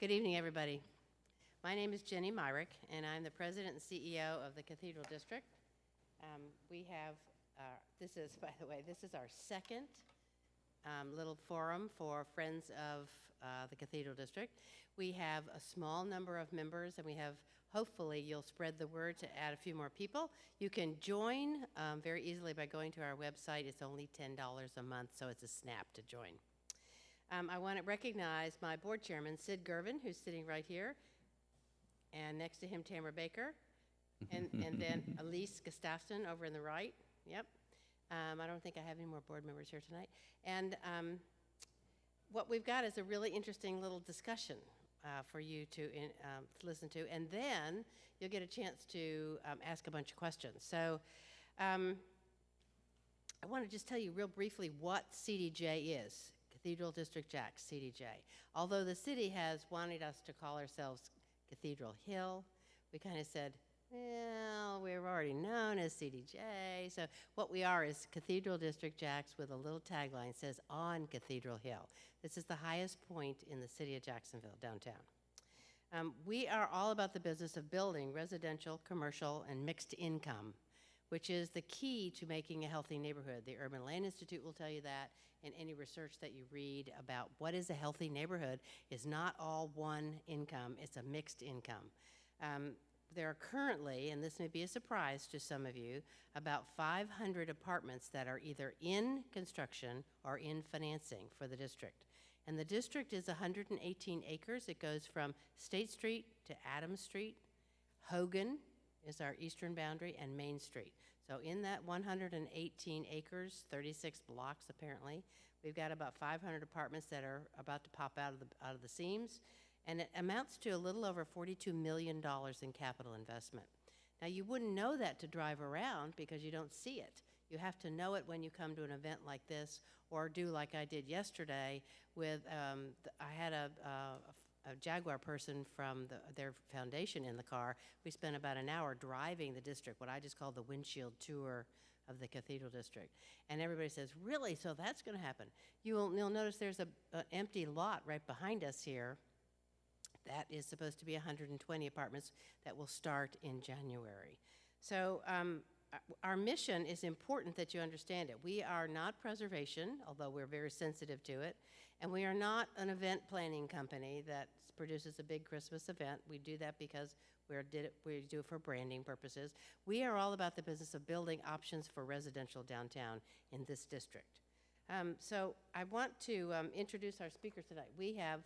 Good evening, everybody. My name is Jenny Myrick, and I'm the President and CEO of the Cathedral District. We have, this is, by the way, this is our second little forum for Friends of the Cathedral District. We have a small number of members, and we have, hopefully, you'll spread the word to add a few more people. You can join very easily by going to our website. It's only $10 a month, so it's a snap to join. I want to recognize my board chairman, Sid Gervin, who's sitting right here, and next to him, Tamara Baker, and then Elise Gustafson over in the right. Yep. I don't think I have any more board members here tonight. And what we've got is a really interesting little discussion for you to listen to, and then you'll get a chance to ask a bunch of questions. So I want to just tell you real briefly what CDJ is. Cathedral District Jacks, CDJ. Although the city has wanted us to call ourselves Cathedral Hill, we kind of said, well, we're already known as CDJ. So what we are is Cathedral District Jacks with a little tagline that says, on Cathedral Hill. This is the highest point in the city of Jacksonville, downtown. We are all about the business of building residential, commercial, and mixed income, which is the key to making a healthy neighborhood. The Urban Land Institute will tell you that, and any research that you read about what is a healthy neighborhood is not all one income, it's a mixed income. There are currently, and this may be a surprise to some of you, about 500 apartments that are either in construction or in financing for the district. And the district is 118 acres. It goes from State Street to Adams Street. Hogan is our eastern boundary, and Main Street. So in that 118 acres, 36 blocks apparently, we've got about 500 apartments that are about to pop out of the seams, and it amounts to a little over $42 million in capital investment. Now you wouldn't know that to drive around because you don't see it. You have to know it when you come to an event like this, or do like I did yesterday with, I had a Jaguar person from their foundation in the car. We spent about an hour driving the district, what I just call the windshield tour of the Cathedral District. And everybody says, really, so that's going to happen. You'll notice there's an empty lot right behind us here. That is supposed to be 120 apartments that will start in January. So our mission is important that you understand it. We are not preservation, although we're very sensitive to it, and we are not an event planning company that produces a big Christmas event. We do that because we do it for branding purposes. We are all about the business of building options for residential downtown in this district. So I want to introduce our speakers tonight. We have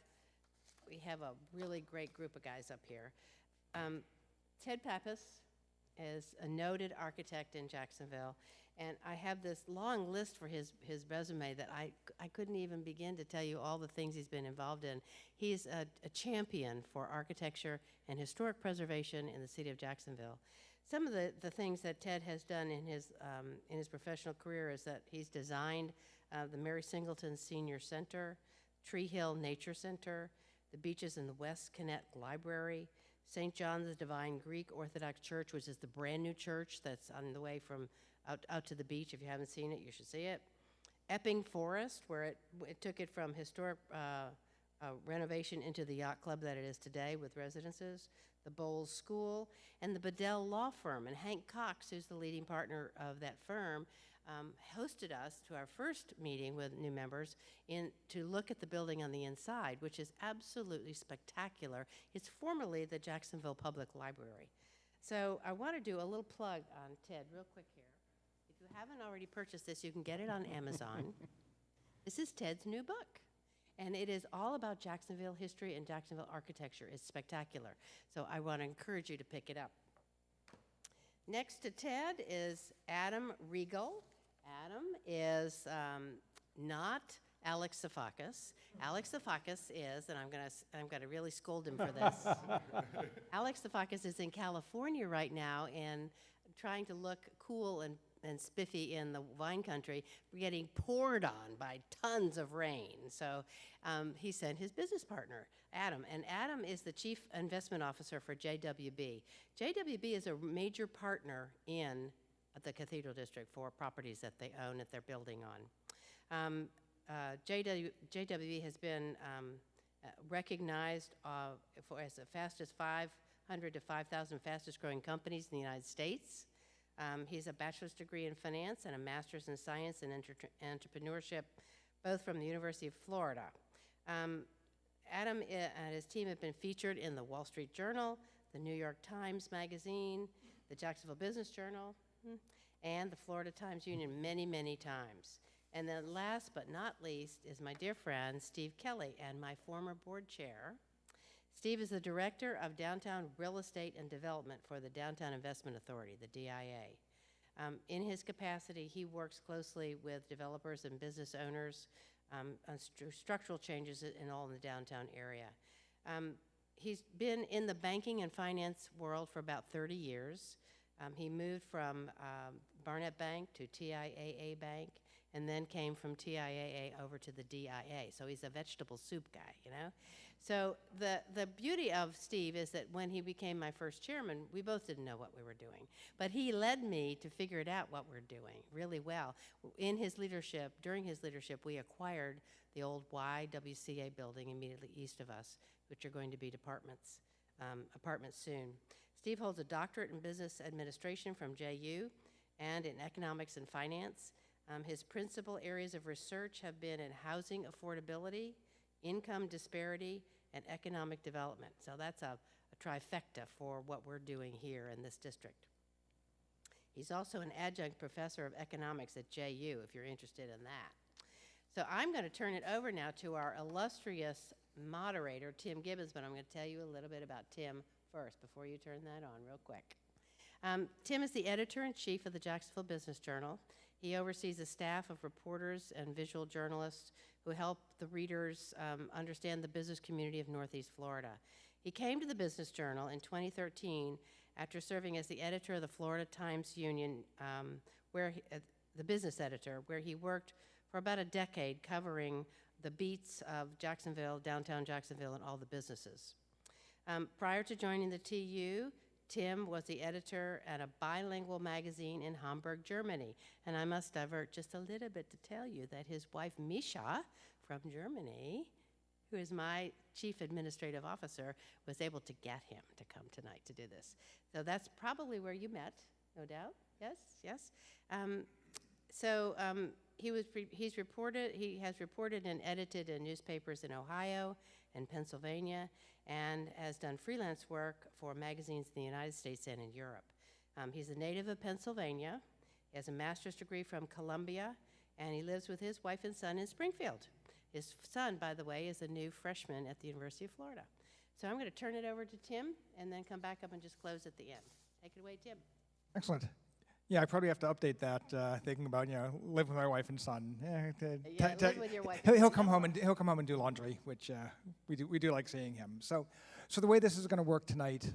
a really great group of guys up here. Ted Pappas is a noted architect in Jacksonville, and I have this long list for his resume that I couldn't even begin to tell you all the things he's been involved in. He's a champion for architecture and historic preservation in the city of Jacksonville. Some of the things that Ted has done in his professional career is that he's designed the Mary Singleton Senior Center, Tree Hill Nature Center, the Beaches in the West Connect Library, St. John the Divine Greek Orthodox Church, which is the brand new church that's on the way from out to the beach. If you haven't seen it, you should see it. Epping Forest, where it took it from historic renovation into the yacht club that it is today with residences, the Bowles School, and the Bedell Law Firm. And Hank Cox, who's the leading partner of that firm, hosted us to our first meeting with new members to look at the building on the inside, which is absolutely spectacular. It's formerly the Jacksonville Public Library. So I want to do a little plug on Ted real quick here. If you haven't already purchased this, you can get it on Amazon. This is Ted's new book, and it is all about Jacksonville history and Jacksonville architecture. It's spectacular. So I want to encourage you to pick it up. Next to Ted is Adam Regal. Adam is not Alex Sifakis. Alex Sifakis is, and I'm gonna really scold him for this. Alex Sifakis is in California right now and trying to look cool and spiffy in the wine country, getting poured on by tons of rain. So he sent his business partner, Adam, and Adam is the Chief Investment Officer for JWB. JWB is a major partner in the Cathedral District for properties that they own that they're building on. JWB has been recognized as the fastest 500 to 5,000 fastest growing companies in the United States. He has a bachelor's degree in finance and a master's in science and entrepreneurship, both from the University of Florida. Adam and his team have been featured in the Wall Street Journal, the New York Times Magazine, the Jacksonville Business Journal, and the Florida Times Union many, many times. And then last but not least is my dear friend, Steve Kelley, and my former board chair. Steve is the Director of Downtown Real Estate and Development for the Downtown Investment Authority, the DIA. In his capacity, he works closely with developers and business owners on structural changes in all in the downtown area. He's been in the banking and finance world for about 30 years. He moved from Barnett Bank to TIAA Bank, and then came from TIAA over to the DIA. So he's a vegetable soup guy, you know? So the beauty of Steve is that when he became my first chairman, we both didn't know what we were doing. But he led me to figure it out what we're doing really well. In his leadership, during his leadership, we acquired the old YWCA building immediately east of us, which are going to be apartments soon. Steve holds a doctorate in business administration from JU and in economics and finance. His principal areas of research have been in housing affordability, income disparity, and economic development. So that's a trifecta for what we're doing here in this district. He's also an adjunct professor of economics at JU, if you're interested in that. So I'm going to turn it over now to our illustrious moderator, Tim Gibbons, but I'm going to tell you a little bit about Tim first before you turn that on real quick. Tim is the editor-in-chief of the Jacksonville Business Journal. He oversees a staff of reporters and visual journalists who help the readers understand the business community of Northeast Florida. He came to the Business Journal in 2013 after serving as the editor of the Florida Times Union, the business editor, where he worked for about a decade covering the beats of Jacksonville, downtown Jacksonville, and all the businesses. Prior to joining the TU, Tim was the editor at a bilingual magazine in Hamburg, Germany. And I must divert just a little bit to tell you that his wife, Misha, from Germany, who is my chief administrative officer, was able to get him to come tonight to do this. So that's probably where you met, no doubt. Yes, yes. He has reported and edited in newspapers in Ohio and Pennsylvania, and has done freelance work for magazines in the United States and in Europe. He's a native of Pennsylvania. He has a master's degree from Columbia, and he lives with his wife and son in Springfield. His son, by the way, is a new freshman at the University of Florida. So I'm going to turn it over to Tim and then come back up and just close at the end. Take it away, Tim. Excellent. Yeah, I probably have to update that, thinking about, live with my wife and son. Live with your wife. He'll come home and do laundry, which we do like seeing him. So the way this is going to work tonight,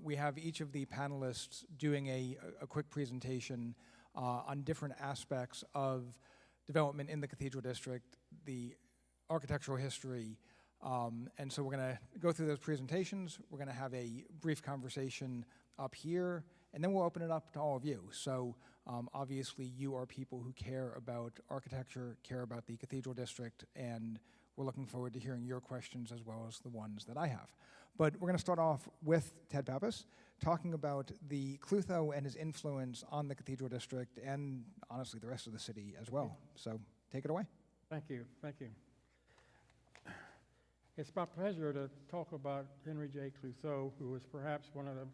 we have each of the panelists doing a quick presentation on different aspects of development in the Cathedral District, the architectural history, and so we're going to go through those presentations. We're going to have a brief conversation up here, and then we'll open it up to all of you. So obviously you are people who care about architecture, care about the Cathedral District, and we're looking forward to hearing your questions as well as the ones that I have. But we're going to start off with Ted Pappas, talking about the Klutho and his influence on the Cathedral District and, honestly, the rest of the city as well. So take it away. Thank you. Thank you. It's my pleasure to talk about Henry J. Klutho, who was perhaps one of the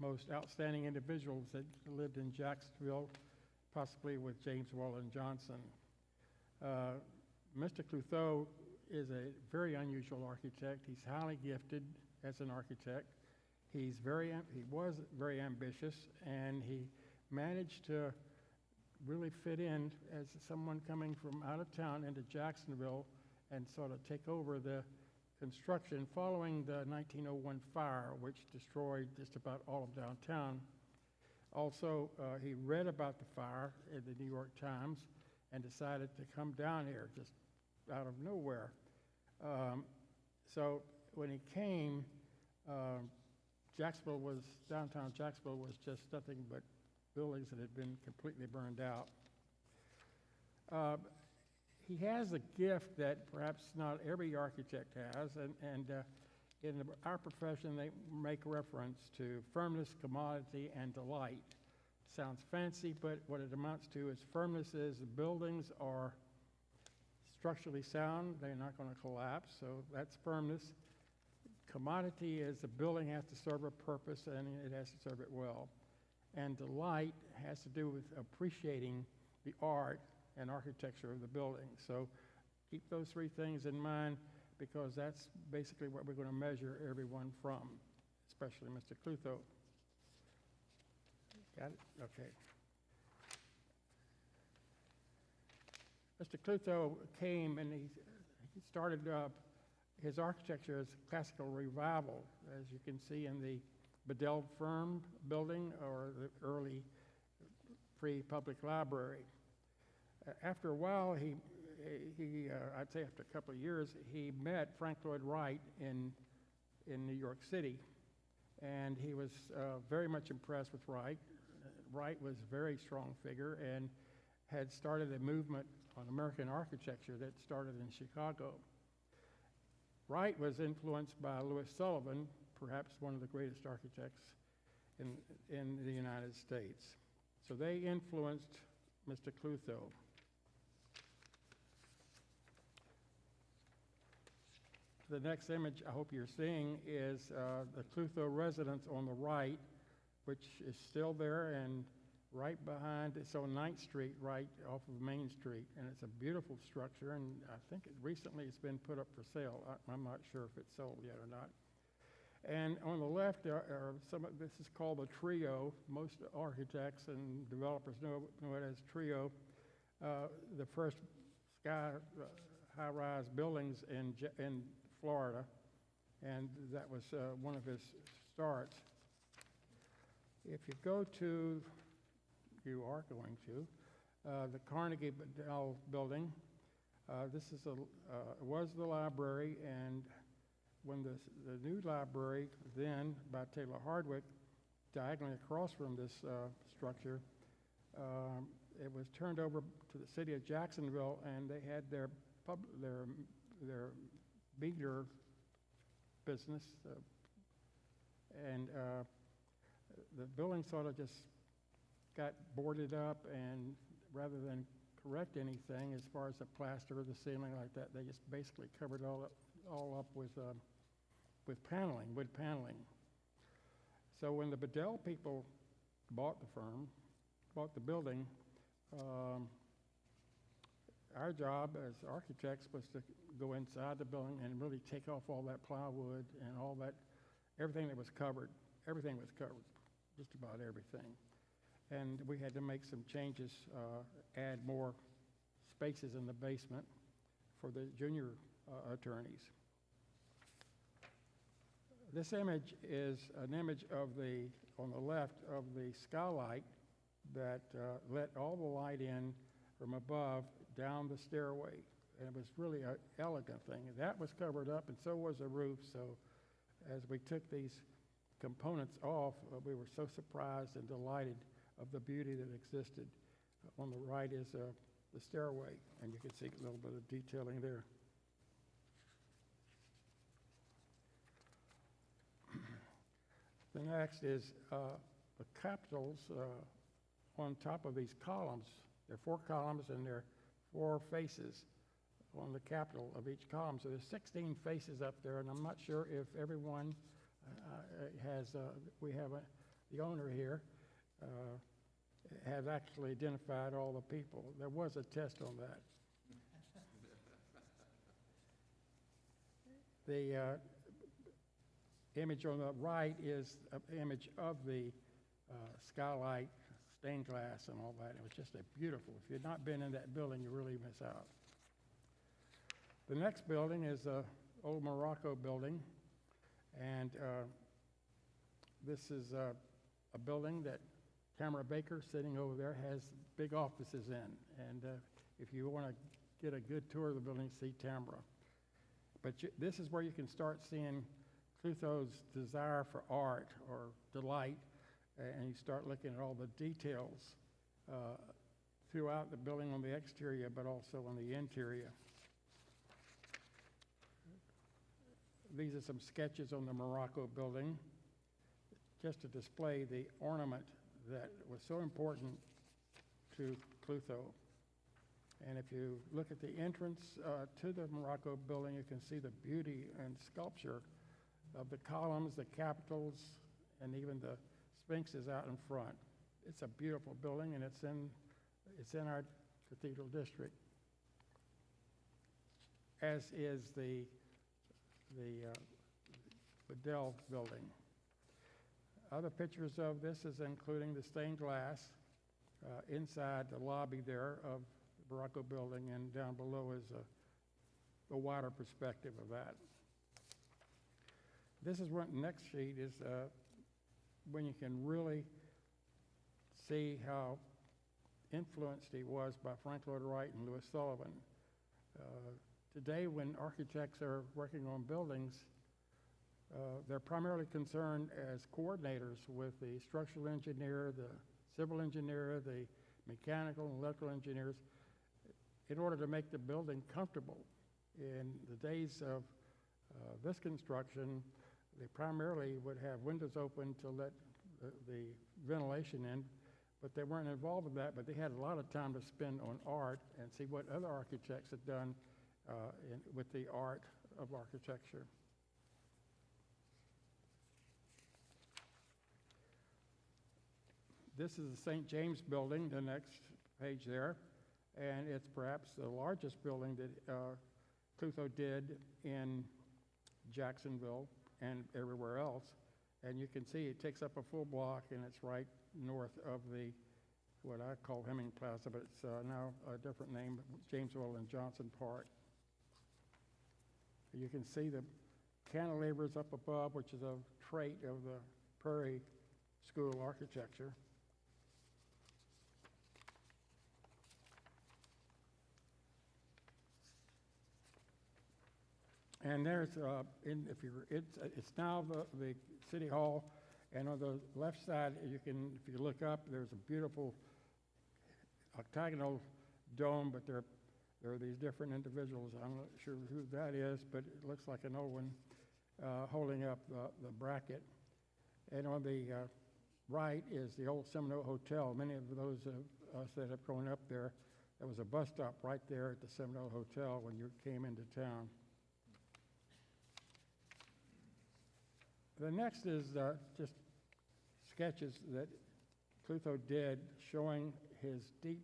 most outstanding individuals that lived in Jacksonville, possibly with James Weldon Johnson. Mr. Klutho is a very unusual architect. He's highly gifted as an architect. He was very ambitious, and he managed to really fit in as someone coming from out of town into Jacksonville and sort of take over the construction following the 1901 fire, which destroyed just about all of downtown. Also, he read about the fire in the New York Times and decided to come down here just out of nowhere. So when he came, downtown Jacksonville was just nothing but buildings that had been completely burned out. he has a gift that perhaps not every architect has, and in our profession, they make reference to firmness, commodity, and delight. Sounds fancy, but what it amounts to is firmness is the buildings are structurally sound, they're not going to collapse, so that's firmness. Commodity is the building has to serve a purpose and it has to serve it well. And delight has to do with appreciating the art and architecture of the building. So keep those three things in mind, because that's basically what we're going to measure everyone from, especially Mr. Klutho. Got it? Okay. Mr. Klutho came and he started his architecture as classical revival, as you can see in the Bedell Firm building or the early Free Public Library. After a while, I'd say after a couple of years, he met Frank Lloyd Wright in New York City, and he was very much impressed with Wright. Wright was a very strong figure and had started a movement on American architecture that started in Chicago. Wright was influenced by Louis Sullivan, perhaps one of the greatest architects in the United States. So they influenced Mr. Klutho. The next image I hope you're seeing is the Klutho residence on the right, which is still there, and right behind, it's on 9th Street, right off of Main Street, and it's a beautiful structure, and I think recently it's been put up for sale. I'm not sure if it's sold yet or not. And on the left are this is called the Trio. Most architects and developers know it as Trio. The first high-rise buildings in Florida, and that was one of his starts. If you go to, you are going to, the Carnegie Bedell building, this is was the library, and when the new library, then by Taylor Hardwick, diagonally across from this structure, it was turned over to the city of Jacksonville, and they had their meter business, and the building sort of just got boarded up, and rather than correct anything as far as the plaster or the ceiling like that, they just basically covered all up with paneling, wood paneling. So when the Bedell people bought the building, our job as architects was to go inside the building and really take off all that plywood and all that, everything that was covered. Everything was covered, just about everything. And we had to make some changes, add more spaces in the basement for the junior attorneys. This image is an image of on the left, of the skylight that let all the light in from above down the stairway. And it was really an elegant thing. That was covered up, and so was the roof. So as we took these components off, we were so surprised and delighted of the beauty that existed. On the right is the stairway, and you can see a little bit of detailing there. The next is the capitals on top of these columns. There are 4 columns, and there are 4 faces on the capital of each column. So there's 16 faces up there, and I'm not sure if everyone we have the owner here has actually identified all the people. There was a test on that. The image on the right is an image of the skylight, stained glass, and all that. It was just beautiful. If you've not been in that building, you really miss out. The next building is the old Morocco building, and this is a building that Tamara Baker, sitting over there, has big offices in. And if you want to get a good tour of the building, see Tamara. But this is where you can start seeing Klutho's desire for art or delight, and you start looking at all the details throughout the building on the exterior, but also on the interior. These are some sketches on the Morocco building, just to display the ornament that was so important to Klutho. And if you look at the entrance to the Morocco building, you can see the beauty and sculpture of the columns, the capitals, and even the sphinxes out in front. It's a beautiful building, and it's in our Cathedral District, as is the Bedell building. Other pictures of this is including the stained glass inside the lobby there of the Morocco building, and down below is a wider perspective of that. This is what next sheet is when you can really see how influenced he was by Frank Lloyd Wright and Louis Sullivan. Today, when architects are working on buildings, they're primarily concerned as coordinators with the structural engineer, the civil engineer, the mechanical and electrical engineers, in order to make the building comfortable. In the days of this construction, they primarily would have windows open to let the ventilation in, but they weren't involved with that, but they had a lot of time to spend on art and see what other architects had done with the art of architecture. This is the St. James building, the next page there, and it's perhaps the largest building that Klutho did in Jacksonville and everywhere else. And you can see it takes up a full block, and it's right north of the, what I call Hemming Plaza, but it's now a different name, Jamesville and Johnson Park. You can see the cantilevers up above, which is a trait of the Prairie School architecture. And there's, it's now the City Hall, and on the left side, you can, if you look up, there's a beautiful octagonal dome, but there are these different individuals. I'm not sure who that is, but it looks like an old one holding up the bracket. And on the right is the old Seminole Hotel. Many of those of us that have grown up there, there was a bus stop right there at the Seminole Hotel when you came into town. The next is just sketches that Klutho did showing his deep,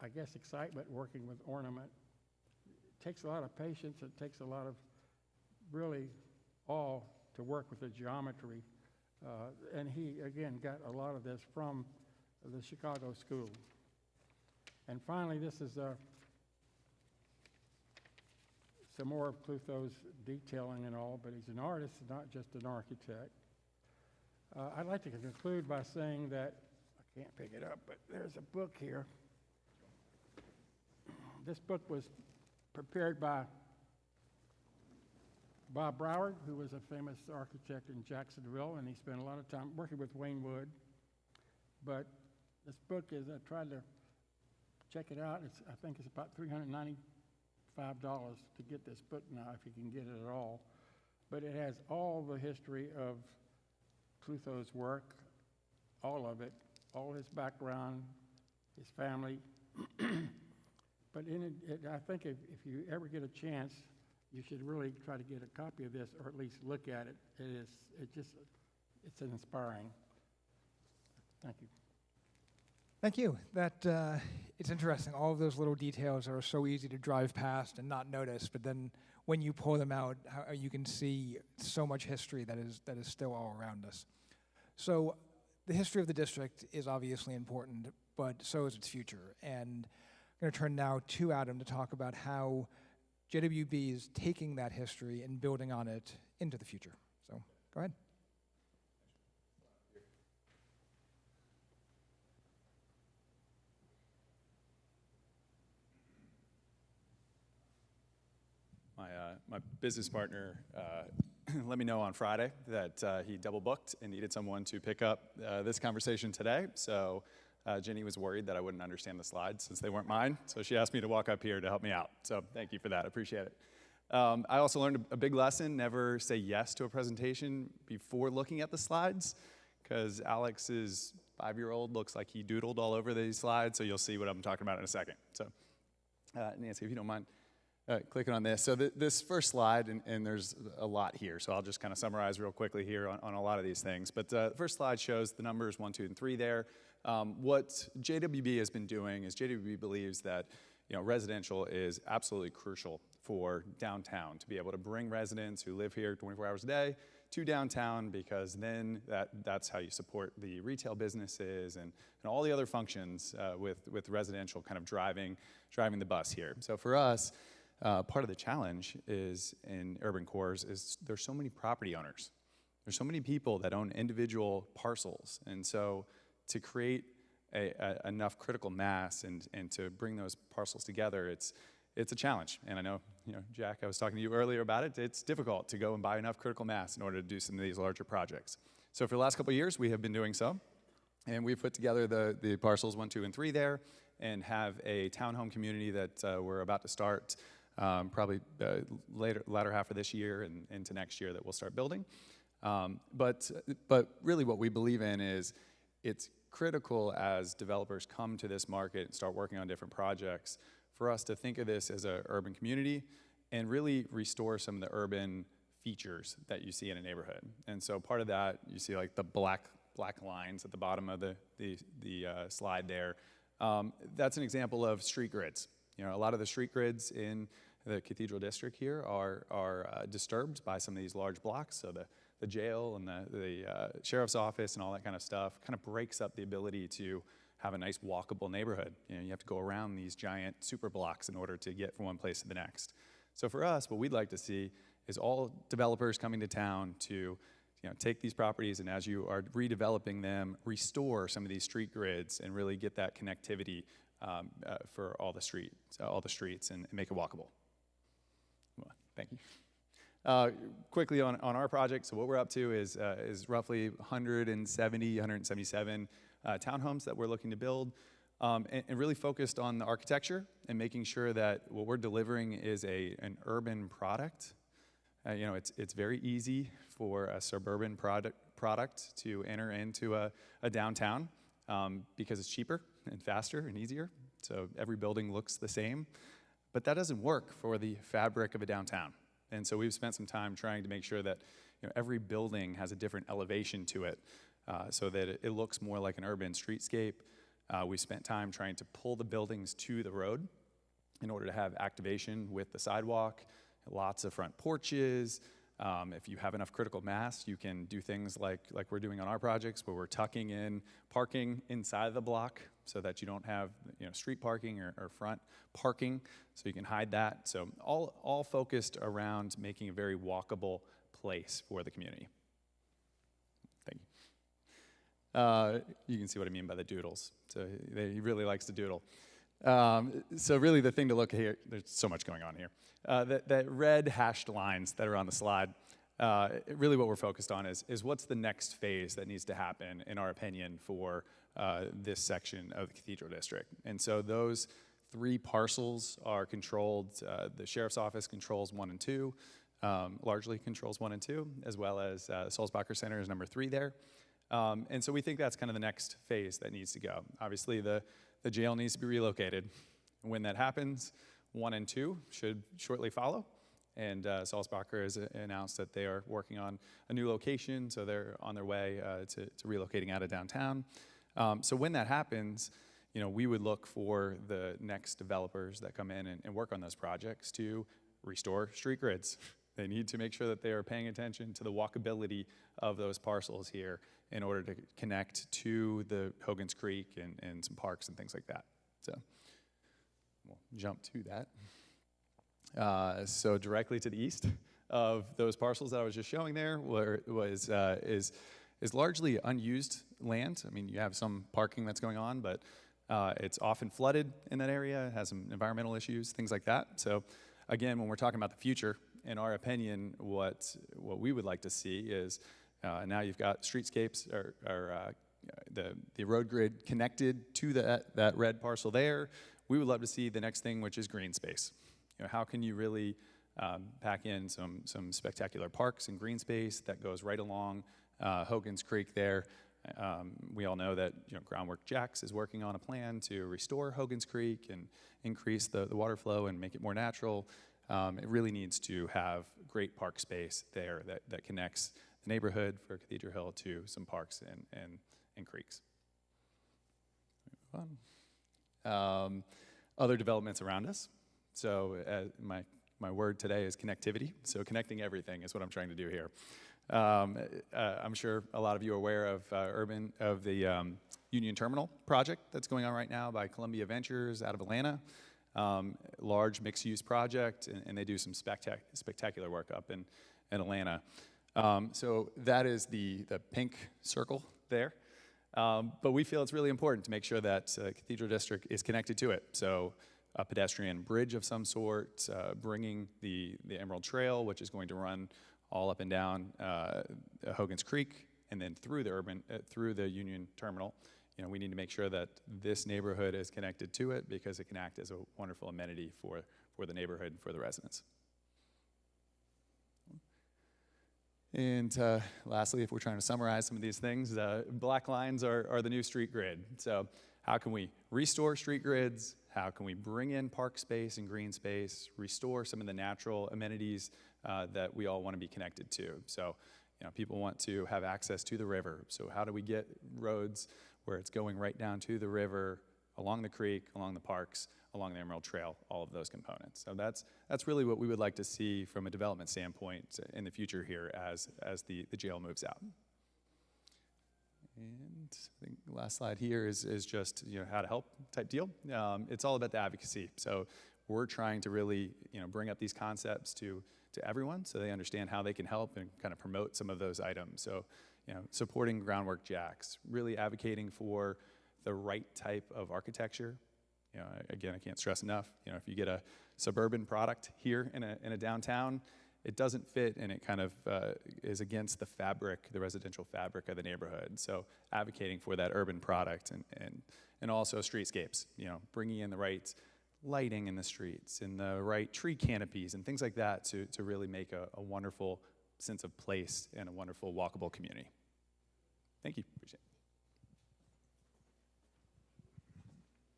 I guess, excitement working with ornament. It takes a lot of patience. It takes a lot of really awe to work with the geometry. And he, again, got a lot of this from the Chicago School. And finally, this is some more of Klutho's detailing and all, but he's an artist, not just an architect. I'd like to conclude by saying that, I can't pick it up, but there's a book here. This book was prepared by Bob Broward, who was a famous architect in Jacksonville, and he spent a lot of time working with Wayne Wood. But this book is, I tried to check it out. I think it's about $395 to get this book now, if you can get it at all. But it has all the history of Klutho's work, all of it, all his background, his family. But in it, I think if you ever get a chance, you should really try to get a copy of this, or at least look at it. It's inspiring. Thank you. Thank you. It's interesting. All of those little details are so easy to drive past and not notice, but then when you pull them out, you can see so much history that is still all around us. So the history of the district is obviously important, but so is its future. And I'm going to turn now to Adam to talk about how JWB is taking that history and building on it into the future. So go ahead. My business partner let me know on Friday that he double booked and needed someone to pick up this conversation today. So Jenny was worried that I wouldn't understand the slides since they weren't mine, so she asked me to walk up here to help me out. So thank you for that, I appreciate it. I also learned a big lesson: never say yes to a presentation before looking at the slides, because Alex's 5-year-old looks like he doodled all over these slides, so you'll see what I'm talking about in a second. So Nancy, if you don't mind clicking on this. So this first slide, and there's a lot here, so I'll just kind of summarize real quickly here on a lot of these things. But the first slide shows the numbers 1, 2, and 3 there. What JWB has been doing is JWB believes that residential is absolutely crucial for downtown, to be able to bring residents who live here 24 hours a day to downtown, because then that's how you support the retail businesses and all the other functions with residential kind of driving the bus here. So for us, part of the challenge is in urban cores is there's so many property owners. There's so many people that own individual parcels. And so to create enough critical mass and to bring those parcels together, it's a challenge. And I know, Jack, I was talking to you earlier about it. It's difficult to go and buy enough critical mass in order to do some of these larger projects. So for the last couple of years, we have been doing so. And we've put together the parcels 1, 2, and 3 there, and have a townhome community that we're about to start probably latter half of this year and into next year that we'll start building. But really what we believe in is it's critical as developers come to this market and start working on different projects for us to think of this as an urban community and really restore some of the urban features that you see in a neighborhood. And so part of that, you see like the black lines at the bottom of the slide there. That's an example of street grids. A lot of the street grids in the Cathedral District here are disturbed by some of these large blocks. So the jail and the sheriff's office and all that kind of stuff kind of breaks up the ability to have a nice walkable neighborhood. You have to go around these giant super blocks in order to get from one place to the next. So for us, what we'd like to see is all developers coming to town to take these properties, and as you are redeveloping them, restore some of these street grids and really get that connectivity for all the streets and make it walkable. Thank you. Quickly on our project, so what we're up to is roughly 177 townhomes that we're looking to build, and really focused on the architecture and making sure that what we're delivering is an urban product. It's very easy for a suburban product to enter into a downtown because it's cheaper and faster and easier. So every building looks the same, but that doesn't work for the fabric of a downtown. And so we've spent some time trying to make sure that every building has a different elevation to it, so that it looks more like an urban streetscape. We spent time trying to pull the buildings to the road in order to have activation with the sidewalk, lots of front porches. If you have enough critical mass, you can do things like we're doing on our projects, where we're tucking in parking inside of the block so that you don't have street parking or front parking, so you can hide that. So all focused around making a very walkable place for the community. Thank you. You can see what I mean by the doodles. So he really likes to doodle. So really the thing to look at here, there's so much going on here. That red hashed lines that are on the slide, really what we're focused on is what's the next phase that needs to happen, in our opinion, for this section of the Cathedral District. And so those 3 parcels are controlled. The Sheriff's Office controls 1 and 2, largely controls 1 and 2, as well as Sulzbacher Center is number 3 there. And so we think that's kind of the next phase that needs to go. Obviously, the jail needs to be relocated. When that happens, 1 and 2 should shortly follow. And Sulzbacher has announced that they are working on a new location, so they're on their way to relocating out of downtown. So when that happens, we would look for the next developers that come in and work on those projects to restore street grids. They need to make sure that they are paying attention to the walkability of those parcels here in order to connect to the Hogan's Creek and some parks and things like that. So we'll jump to that. So directly to the east of those parcels that I was just showing there is largely unused land. I mean, you have some parking that's going on, but it's often flooded in that area. It has some environmental issues, things like that. So again, when we're talking about the future, in our opinion, what we would like to see is now you've got streetscapes or the road grid connected to that red parcel there. We would love to see the next thing, which is green space. How can you really pack in some spectacular parks and green space that goes right along Hogan's Creek there. We all know that Groundwork Jacks is working on a plan to restore Hogan's Creek and increase the water flow and make it more natural. It really needs to have great park space there that connects the neighborhood for Cathedral Hill to some parks and creeks. Other developments around us. So my word today is connectivity. So connecting everything is what I'm trying to do here. I'm sure a lot of you are aware of the Union Terminal project that's going on right now by Columbia Ventures out of Atlanta. Large mixed-use project, and they do some spectacular work up in Atlanta. So that is the pink circle there. But we feel it's really important to make sure that Cathedral District is connected to it. So a pedestrian bridge of some sort, bringing the Emerald Trail, which is going to run all up and down Hogan's Creek, and then through the Union Terminal. We need to make sure that this neighborhood is connected to it because it can act as a wonderful amenity for the neighborhood and for the residents. And lastly, if we're trying to summarize some of these things, black lines are the new street grid. So how can we restore street grids? How can we bring in park space and green space, restore some of the natural amenities that we all want to be connected to? So, people want to have access to the river. So how do we get roads where it's going right down to the river, along the creek, along the parks, along the Emerald Trail, all of those components? So that's really what we would like to see from a development standpoint in the future here as the jail moves out. And I think the last slide here is just how to help type deal. It's all about the advocacy. So we're trying to really bring up these concepts to everyone so they understand how they can help and kind of promote some of those items. So supporting Groundwork Jacks, really advocating for the right type of architecture. Again, I can't stress enough. If you get a suburban product here in a downtown, it doesn't fit, and it kind of is against the residential fabric of the neighborhood. So advocating for that urban product and also streetscapes, bringing in the right lighting in the streets and the right tree canopies and things like that to really make a wonderful sense of place and a wonderful walkable community. Thank you. Appreciate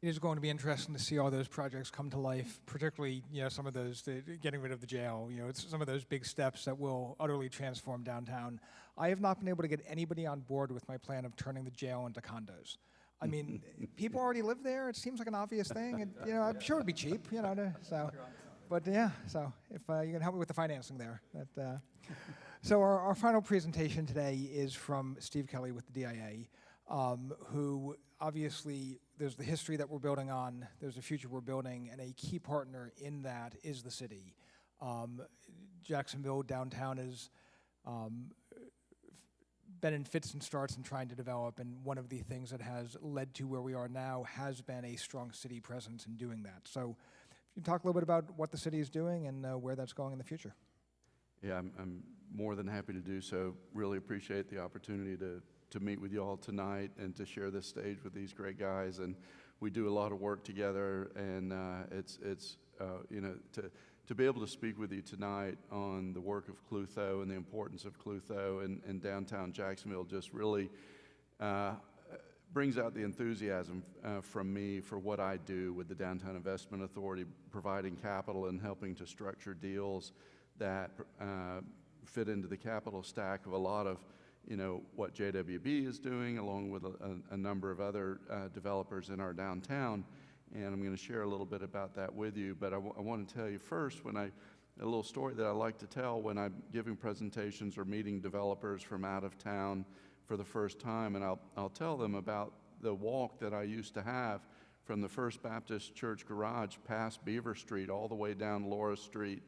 it. It is going to be interesting to see all those projects come to life, particularly, some of those, getting rid of the jail, it's some of those big steps that will utterly transform downtown. I have not been able to get anybody on board with my plan of turning the jail into condos. I mean, people already live there. It seems like an obvious thing. And, I'm sure it'd be cheap, But yeah, so if you can help me with the financing there. So our final presentation today is from Steve Kelley with the DIA, who obviously there's the history that we're building on, there's the future we're building, and a key partner in that is the city. Jacksonville downtown has been in fits and starts in trying to develop, and one of the things that has led to where we are now has been a strong city presence in doing that. So if you talk a little bit about what the city is doing and where that's going in the future. Yeah, I'm more than happy to do so. Really appreciate the opportunity to meet with you all tonight and to share this stage with these great guys. And we do a lot of work together, and to be able to speak with you tonight on the work of Klutho and the importance of Klutho in downtown Jacksonville just really brings out the enthusiasm from me for what I do with the Downtown Investment Authority, providing capital and helping to structure deals that fit into the capital stack of a lot of what JWB is doing, along with a number of other developers in our downtown. And I'm going to share a little bit about that with you. But I want to tell you first, a little story that I like to tell when I'm giving presentations or meeting developers from out of town for the first time. And I'll tell them about the walk that I used to have from the First Baptist Church garage past Beaver Street all the way down Laura Street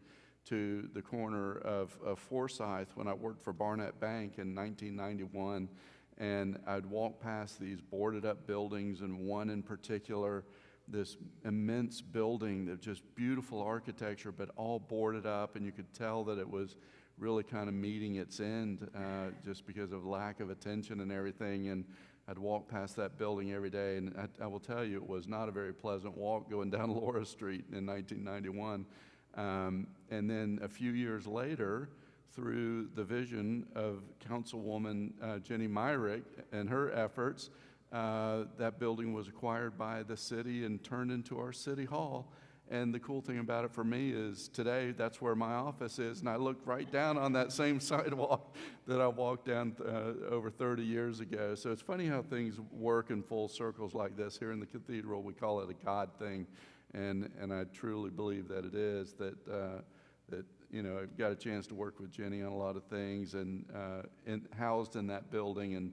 to the corner of Forsyth when I worked for Barnett Bank in 1991. And I'd walk past these boarded up buildings, and one in particular, this immense building that just beautiful architecture, but all boarded up, and you could tell that it was really kind of meeting its end just because of lack of attention and everything. And I'd walk past that building every day, and I will tell you, it was not a very pleasant walk going down Laura Street in 1991. And then a few years later, through the vision of Councilwoman Jenny Myrick and her efforts, that building was acquired by the city and turned into our city hall. And the cool thing about it for me is today, that's where my office is, and I look right down on that same sidewalk that I walked down over 30 years ago. So it's funny how things work in full circles like this. Here in the cathedral, we call it a God thing, and I truly believe that it is, that you know, I've got a chance to work with Jenny on a lot of things, and housed in that building, and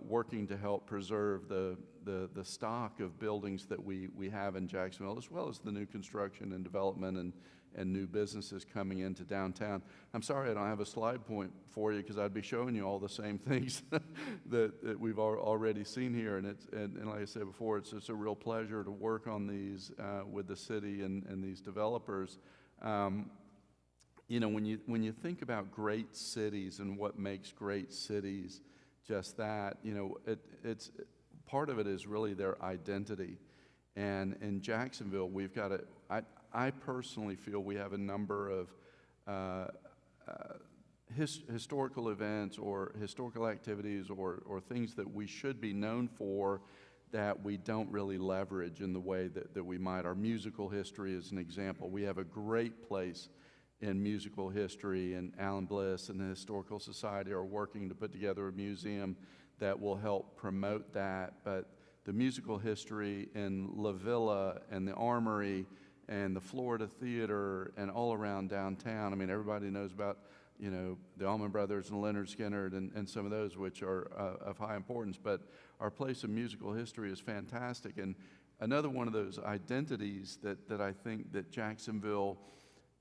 working to help preserve the stock of buildings that we have in Jacksonville, as well as the new construction and development and new businesses coming into downtown. I'm sorry I don't have a slide point for you, because I'd be showing you all the same things that we've already seen here. And like I said before, it's a real pleasure to work on these with the city and these developers. You know, when you think about great cities and what makes great cities, just that, you know, it's part of it is really their identity. And in Jacksonville, we've got I personally feel we have a number of historical events or historical activities or things that we should be known for that we don't really leverage in the way that we might. Our musical history is an example. We have a great place in musical history, and Alan Bliss and the Historical Society are working to put together a museum that will help promote that. But the musical history in La Villa and the Armory and the Florida Theater and all around downtown, I mean, everybody knows about, you know, the Allman Brothers and Leonard Skinner and some of those, which are of high importance. But our place of musical history is fantastic. And another one of those identities that I think that Jacksonville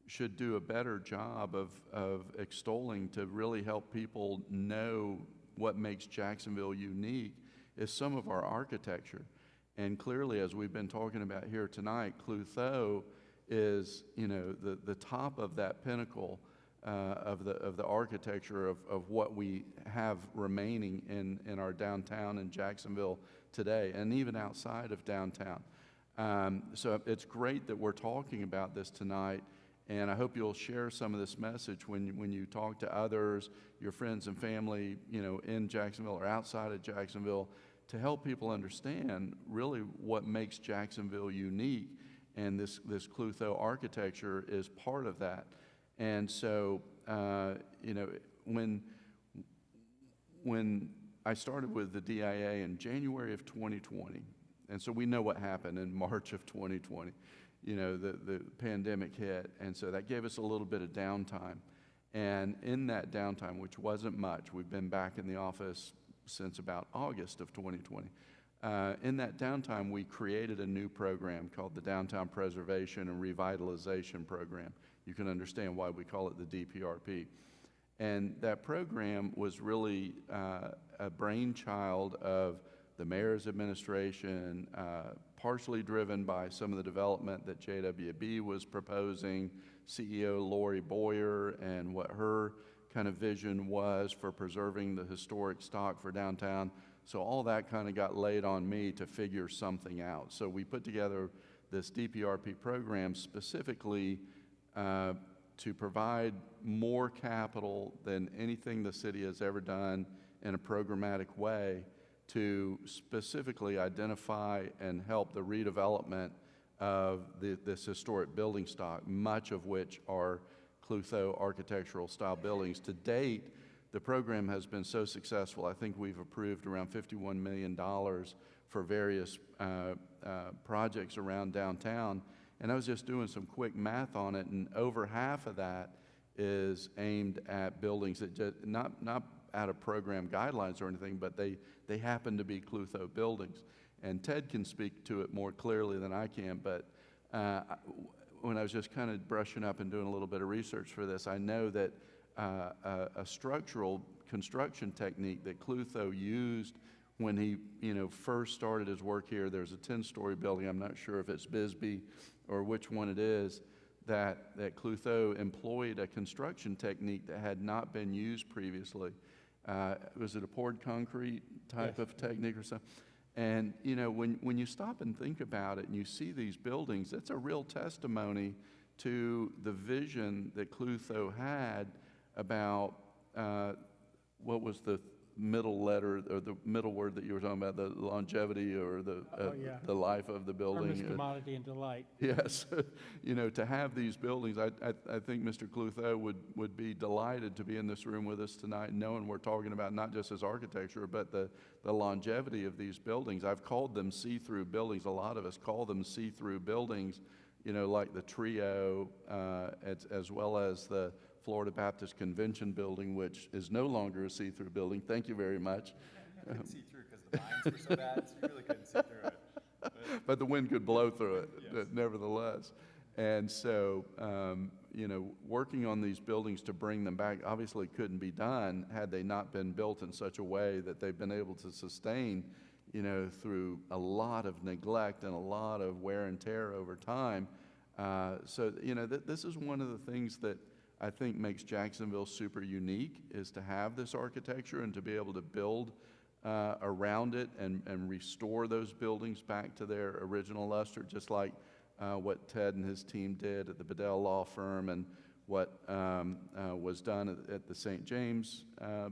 should do a better job of extolling to really help people know what makes Jacksonville unique is some of our architecture. And clearly, as we've been talking about here tonight, Klutho is, you know, the top of that pinnacle of the architecture of what we have remaining in our downtown in Jacksonville today, and even outside of downtown. So it's great that we're talking about this tonight. And I hope you'll share some of this message when you talk to others, your friends and family, you know, in Jacksonville or outside of Jacksonville, to help people understand really what makes Jacksonville unique. And this Klutho architecture is part of that. And so, you know, when I started with the DIA in January of 2020, and so we know what happened in March of 2020. You know, the pandemic hit, and so that gave us a little bit of downtime. And in that downtime, which wasn't much, we've been back in the office since about August of 2020. In that downtime, we created a new program called the Downtown Preservation and Revitalization Program. You can understand why we call it the DPRP. And that program was really a brainchild of the mayor's administration, partially driven by some of the development that JWB was proposing, CEO Lori Boyer, and what her kind of vision was for preserving the historic stock for downtown. So all that kind of got laid on me to figure something out. So we put together this DPRP program specifically to provide more capital than anything the city has ever done in a programmatic way, to specifically identify and help the redevelopment of this historic building stock, much of which are Klutho architectural style buildings. To date, the program has been so successful. I think we've approved around $51 million for various projects around downtown. And I was just doing some quick math on it, and over half of that is aimed at buildings that just, not out of program guidelines or anything, but they happen to be Klutho buildings. And Ted can speak to it more clearly than I can, but when I was just kind of brushing up and doing a little bit of research for this, I know that a structural construction technique that Klutho used when he, you know, first started his work here. There's a 10-story building, I'm not sure if it's Bisbee or which one it is, that Klutho employed a construction technique that had not been used previously. Was it a poured concrete type Yes. of technique or something? And, you know, when you stop and think about it and you see these buildings, it's a real testimony to the vision that Klutho had about, what was the middle letter or the middle word that you were talking about, the longevity or the life of the building. Permanence, commodity, and delight. Yes, you know, to have these buildings, I think Mr. Klutho would be delighted to be in this room with us tonight, knowing we're talking about not just his architecture, but the longevity of these buildings. I've called them see-through buildings. A lot of us call them see-through buildings, you know, like the Trio, as well as the Florida Baptist Convention building, which is no longer a see-through building. Thank you very much. I couldn't see through because the vines were so bad, so you really couldn't see through it. But the wind could blow through it, Yes. nevertheless. And so, you know, working on these buildings to bring them back obviously couldn't be done had they not been built in such a way that they've been able to sustain, you know, through a lot of neglect and a lot of wear and tear over time. So, you know, this is one of the things that I think makes Jacksonville super unique, is to have this architecture and to be able to build around it and restore those buildings back to their original luster, just like what Ted and his team did at the Bedell Law Firm and what was done at the St. James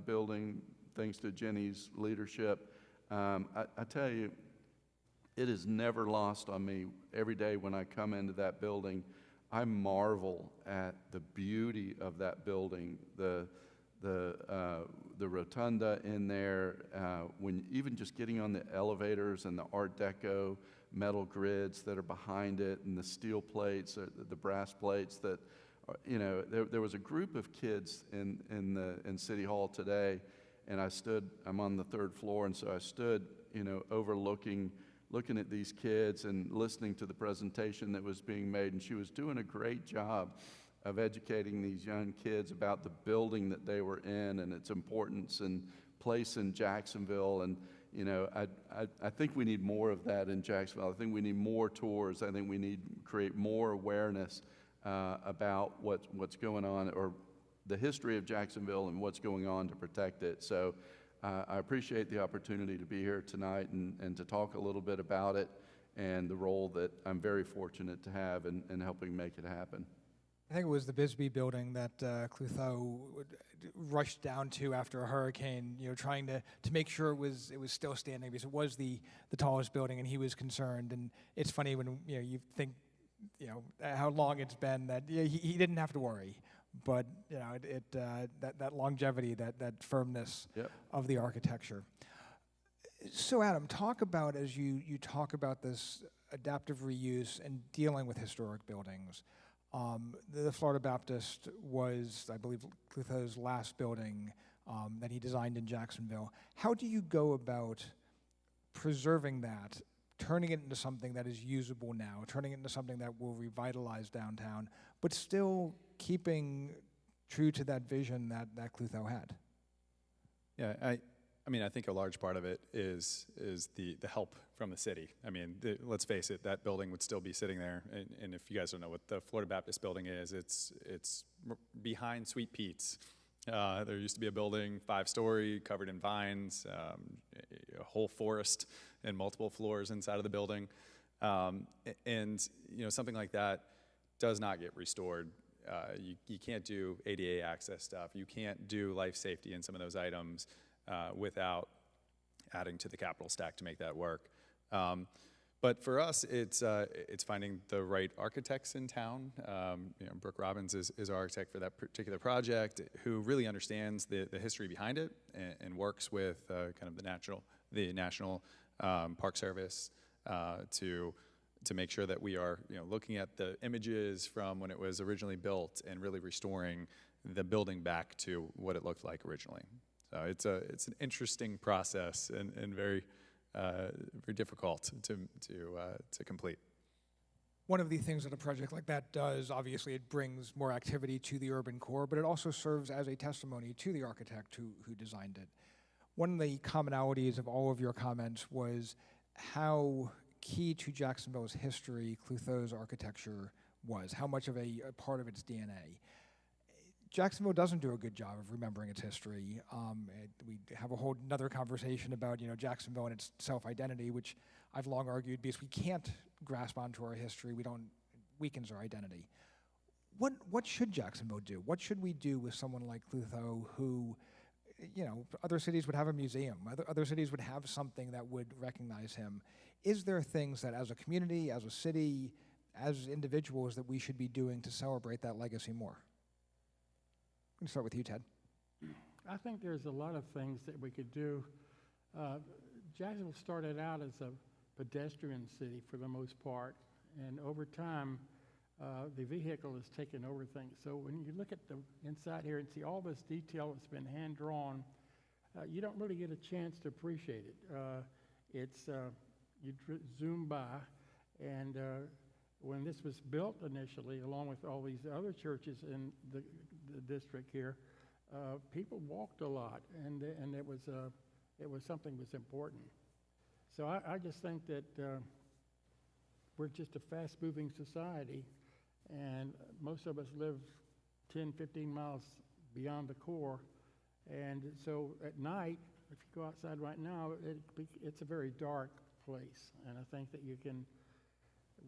building, thanks to Jenny's leadership. I tell you, it is never lost on me. Every day when I come into that building, I marvel at the beauty of that building, the rotunda in there, when even just getting on the elevators and the Art Deco metal grids that are behind it and the steel plates, the brass plates that, you know, there was a group of kids in City Hall today, and I'm on the third floor, and so I stood, you know, looking at these kids and listening to the presentation that was being made, and she was doing a great job of educating these young kids about the building that they were in and its importance and place in Jacksonville. And, you know, I think we need more of that in Jacksonville. I think we need more tours. I think we need to create more awareness about what's going on, or the history of Jacksonville and what's going on to protect it. So I appreciate the opportunity to be here tonight and to talk a little bit about it and the role that I'm very fortunate to have in helping make it happen. I think it was the Bisbee building that Klutho rushed down to after a hurricane, you know, trying to make sure it was still standing, because it was the tallest building, and he was concerned. And it's funny when, you know, you think, you know, how long it's been that, yeah, he didn't have to worry. But, you know, that longevity, that firmness Yep. of the architecture. So Adam, talk about, as you talk about this adaptive reuse and dealing with historic buildings. The Florida Baptist was, I believe, Klutho's last building that he designed in Jacksonville. How do you go about preserving that, turning it into something that is usable now, turning it into something that will revitalize downtown, but still keeping true to that vision that Klutho had? Yeah, I mean, I think a large part of it is the help from the city. I mean, let's face it, that building would still be sitting there. And if you guys don't know what the Florida Baptist building is, it's behind Sweet Pete's. There used to be a building, 5-story, covered in vines, a whole forest and multiple floors inside of the building. And you know, something like that does not get restored. You can't do ADA access stuff. You can't do life safety in some of those items without adding to the capital stack to make that work. But for us, it's finding the right architects in town. You know, Brooke Robbins is our architect for that particular project, who really understands the history behind it and works with kind of the National Park Service to make sure that we are, you know, looking at the images from when it was originally built and really restoring the building back to what it looked like originally. So it's an interesting process and very difficult to complete. One of the things that a project like that does, obviously, it brings more activity to the urban core, but it also serves as a testimony to the architect who designed it. One of the commonalities of all of your comments was how key to Jacksonville's history Klutho's architecture was, how much of a part of its DNA. Jacksonville doesn't do a good job of remembering its history. We have a whole another conversation about Jacksonville and its self-identity, which I've long argued because we can't grasp onto our history. It weakens our identity. What should Jacksonville do? What should we do with someone like Klutho who, other cities would have a museum. Other cities would have something that would recognize him. Is there things that as a community, as a city, as individuals that we should be doing to celebrate that legacy more? I'm going to start with you, Ted. I think there's a lot of things that we could do. Jacksonville started out as a pedestrian city for the most part, and over time, the vehicle has taken over things. So when you look at the inside here and see all this detail that's been hand-drawn, you don't really get a chance to appreciate it. You zoom by, and when this was built initially, along with all these other churches in the district here, people walked a lot, and it was something that was important. So I just think that we're just a fast-moving society, and most of us live 10, 15 miles beyond the core. And so at night, if you go outside right now, it's a very dark place. And I think that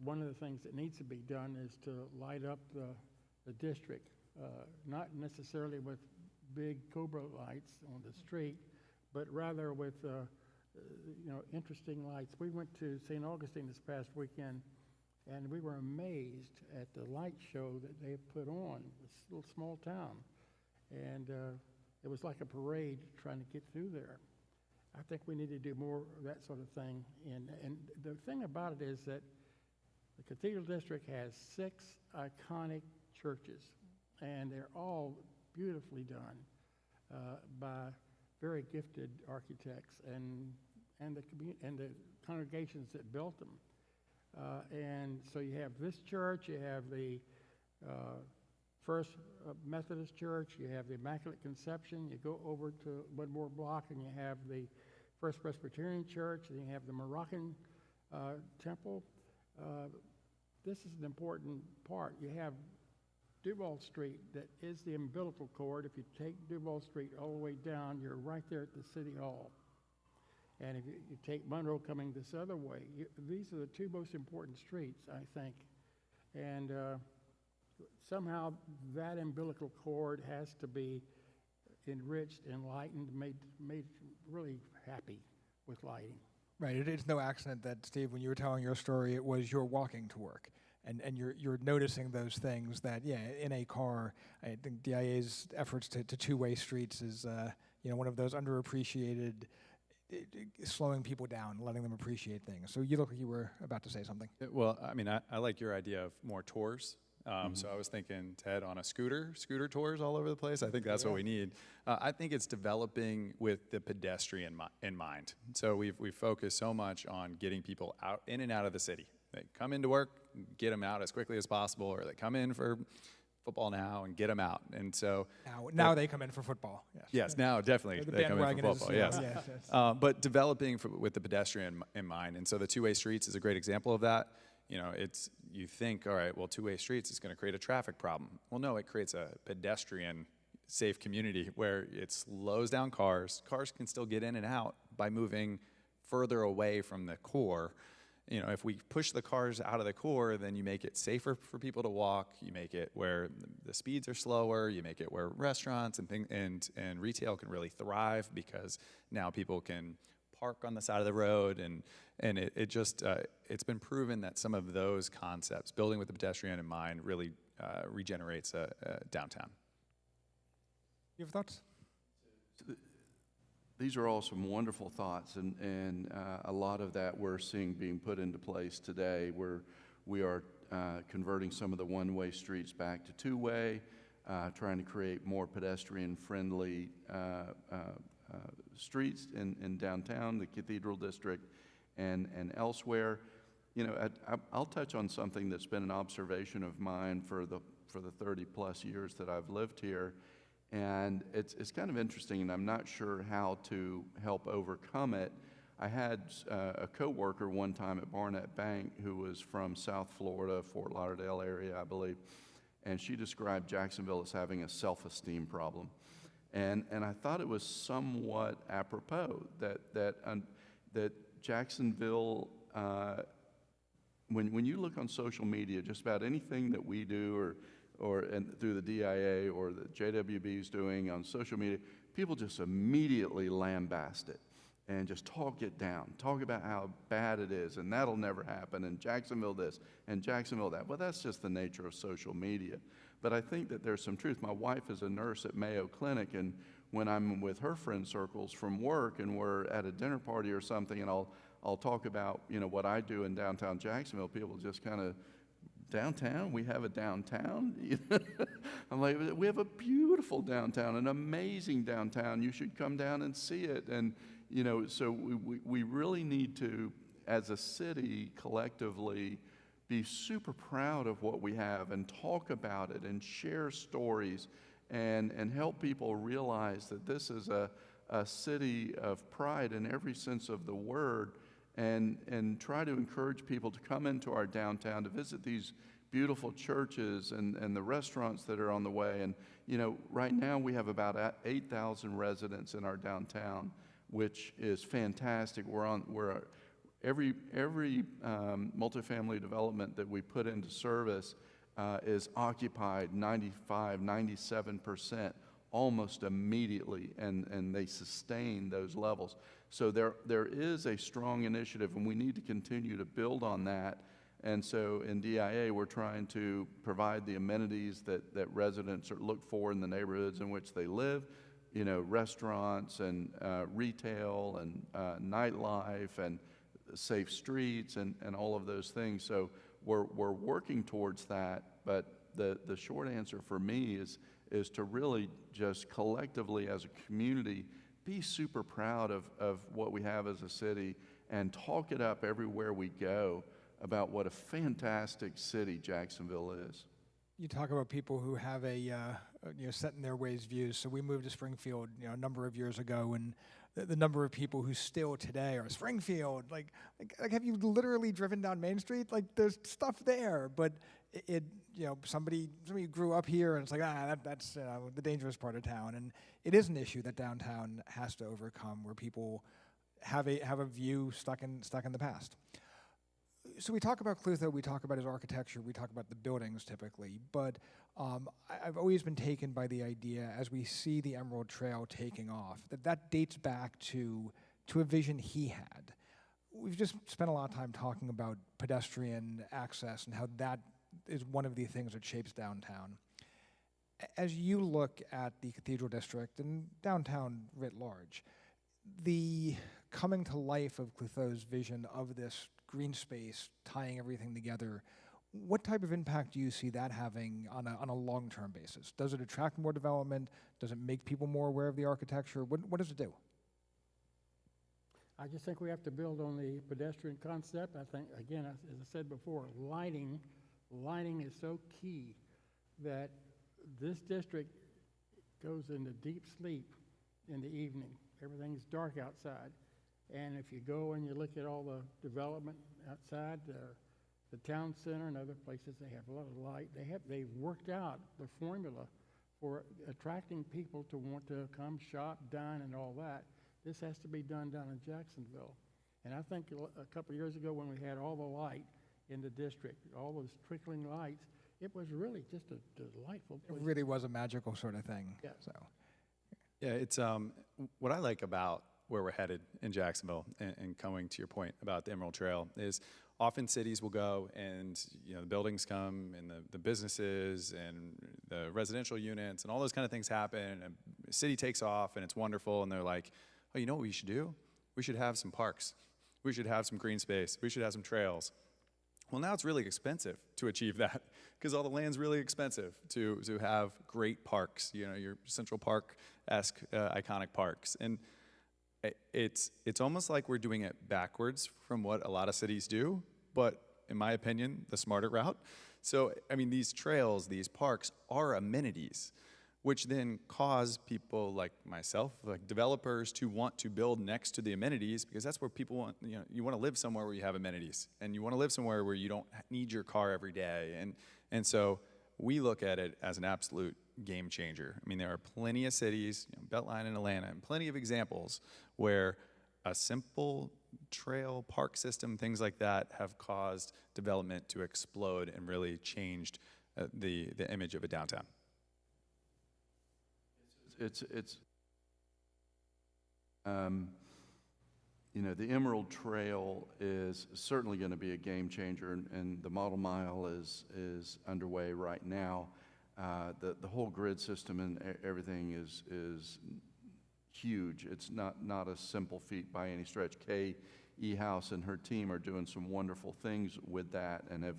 one of the things that needs to be done is to light up the district, not necessarily with big Cobra lights on the street, but rather with interesting lights. We went to St. Augustine this past weekend, and we were amazed at the light show that they put on this little small town. And it was like a parade trying to get through there. I think we need to do more of that sort of thing. And the thing about it is that the Cathedral District has 6 iconic churches, and they're all beautifully done by very gifted architects and the congregations that built them. And so you have this church, you have the First Methodist Church, you have the Immaculate Conception, you go over to one more block and you have the First Presbyterian Church, and you have the Moroccan Temple. This is an important part. You have Duval Street that is the umbilical cord. If you take Duval Street all the way down, you're right there at the City Hall. And if you take Monroe coming this other way, these are the 2 most important streets, I think. And somehow that umbilical cord has to be enriched, enlightened, made really happy with lighting. Right. It's no accident that, Steve, when you were telling your story, it was you're walking to work. And you're noticing those things that, in a car, I think DIA's efforts to two-way streets is, one of those underappreciated, slowing people down, letting them appreciate things. So you look like you were about to say something. Well, I mean, I like your idea of more tours. So I was thinking, Ted, on a scooter tours all over the place. I think that's what we need. I think it's developing with the pedestrian in mind. So we've focused so much on getting people out, in and out of the city. They come into work, get them out as quickly as possible, or they come in for football now and get them out. And so now they come in for football. Yes, now definitely they come in for football. Yes. But developing with the pedestrian in mind. And so the two-way streets is a great example of that. You think, all right, well, two-way streets is going to create a traffic problem. Well, no, it creates a pedestrian safe community where it slows down cars. Cars can still get in and out by moving further away from the core. If we push the cars out of the core, then you make it safer for people to walk. You make it where the speeds are slower. You make it where restaurants and retail can really thrive, because now people can park on the side of the road, and it's been proven that some of those concepts, building with the pedestrian in mind, really regenerates a downtown. You have thoughts? These are all some wonderful thoughts, and a lot of that we're seeing being put into place today, where we are converting some of the one-way streets back to two-way, trying to create more pedestrian-friendly streets in downtown, the Cathedral District, and elsewhere. I'll touch on something that's been an observation of mine for the 30-plus years that I've lived here. And it's kind of interesting, and I'm not sure how to help overcome it. I had a coworker one time at Barnett Bank who was from South Florida, Fort Lauderdale area, I believe. and she described Jacksonville as having a self-esteem problem. And I thought it was somewhat apropos that Jacksonville, when you look on social media, just about anything that we do and through the DIA or the JWB is doing on social media, people just immediately lambast it and just talk it down, talk about how bad it is, and that'll never happen, and Jacksonville this, and Jacksonville that. Well, that's just the nature of social media. But I think that there's some truth. My wife is a nurse at Mayo Clinic, and when I'm with her friend circles from work and we're at a dinner party or something, and I'll talk about, what I do in downtown Jacksonville, people just kind of, downtown? We have a downtown? I'm like, we have a beautiful downtown, an amazing downtown. You should come down and see it. And, so we really need to, as a city, collectively, be super proud of what we have and talk about it and share stories and help people realize that this is a city of pride in every sense of the word, and try to encourage people to come into our downtown to visit these beautiful churches and the restaurants that are on the way. And, right now we have about 8,000 residents in our downtown, which is fantastic. Every multifamily development that we put into service is occupied 95, 97% almost immediately, and they sustain those levels. So there is a strong initiative, and we need to continue to build on that. And so in DIA, we're trying to provide the amenities that residents look for in the neighborhoods in which they live, restaurants and retail and nightlife and safe streets and all of those things. So we're working towards that, but the short answer for me is to really just collectively as a community be super proud of what we have as a city and talk it up everywhere we go about what a fantastic city Jacksonville is. You talk about people who have a set in their ways views. So we moved to Springfield, a number of years ago, and the number of people who still today are Springfield. Like have you literally driven down Main Street? Like there's stuff there, but somebody grew up here and it's like that's the dangerous part of town, and it is an issue that downtown has to overcome, where people have a view stuck in the past. So we talk about Klutho, we talk about his architecture, we talk about the buildings typically, but I've always been taken by the idea, as we see the Emerald Trail taking off, that dates back to a vision he had. We've just spent a lot of time talking about pedestrian access and how that is one of the things that shapes downtown. As you look at the Cathedral District and downtown writ large, the coming to life of Klutho's vision of this green space, tying everything together, what type of impact do you see that having on a long-term basis? Does it attract more development? Does it make people more aware of the architecture? What does it do? I just think we have to build on the pedestrian concept. I think, again, as I said before, lighting is so key that this district goes into deep sleep in the evening. Everything's dark outside. And if you go and you look at all the development outside, the town center and other places, they have a lot of light. They've worked out the formula for attracting people to want to come shop, dine, and all that. This has to be done down in Jacksonville. And I think a couple of years ago when we had all the light in the district, all those trickling lights, it was really just a delightful place. It really was a magical sort of thing. Yeah. So. Yeah, it's what I like about where we're headed in Jacksonville, and coming to your point about the Emerald Trail, is often cities will go and the buildings come and the businesses and the residential units and all those kind of things happen, and the city takes off and it's wonderful, and they're like, oh, you know what we should do? We should have some parks. We should have some green space. We should have some trails. Well, now it's really expensive to achieve that, because all the land's really expensive to have great parks, your Central Park-esque iconic parks. And it's almost like we're doing it backwards from what a lot of cities do, but in my opinion, the smarter route. So, these trails, these parks are amenities, which then cause people like myself, like developers, to want to build next to the amenities, because that's where people want, you want to live somewhere where you have amenities, and you want to live somewhere where you don't need your car every day. And so we look at it as an absolute game changer. I mean, there are plenty of cities, Beltline in Atlanta, and plenty of examples where a simple trail, park system, things like that have caused development to explode and really changed the image of a downtown. You know, the Emerald Trail is certainly going to be a game changer, and the Model Mile is underway right now. The whole grid system and everything is huge. It's not a simple feat by any stretch. Kay Ehouse and her team are doing some wonderful things with that, and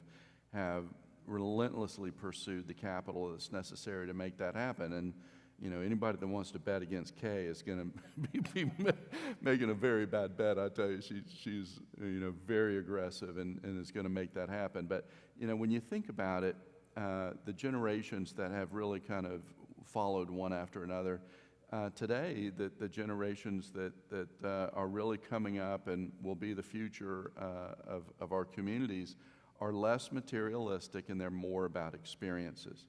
have relentlessly pursued the capital that's necessary to make that happen. And you know, anybody that wants to bet against Kay is going to be making a very bad bet. I tell you, she's you know, very aggressive and is going to make that happen. But you know, when you think about it, the generations that have really kind of followed one after another, today, the generations that are really coming up and will be the future of our communities are less materialistic, and they're more about experiences.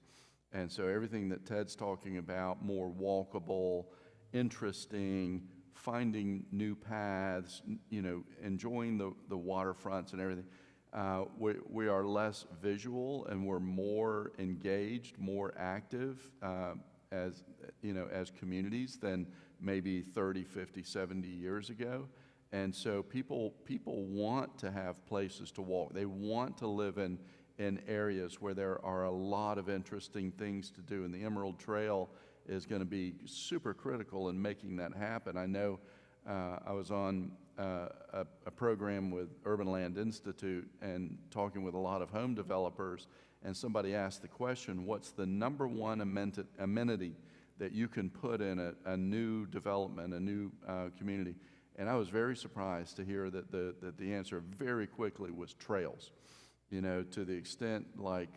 And so everything that Ted's talking about, more walkable, interesting, finding new paths, you know, enjoying the waterfronts and everything, we are less visual, and we're more engaged, more active as, you know, as communities than maybe 30, 50, 70 years ago. And so people want to have places to walk. They want to live in areas where there are a lot of interesting things to do, and the Emerald Trail is going to be super critical in making that happen. I know I was on a program with Urban Land Institute and talking with a lot of home developers, and somebody asked the question, what's the number one amenity that you can put in a new development, a new community? And I was very surprised to hear that the answer very quickly was trails. You know, to the extent like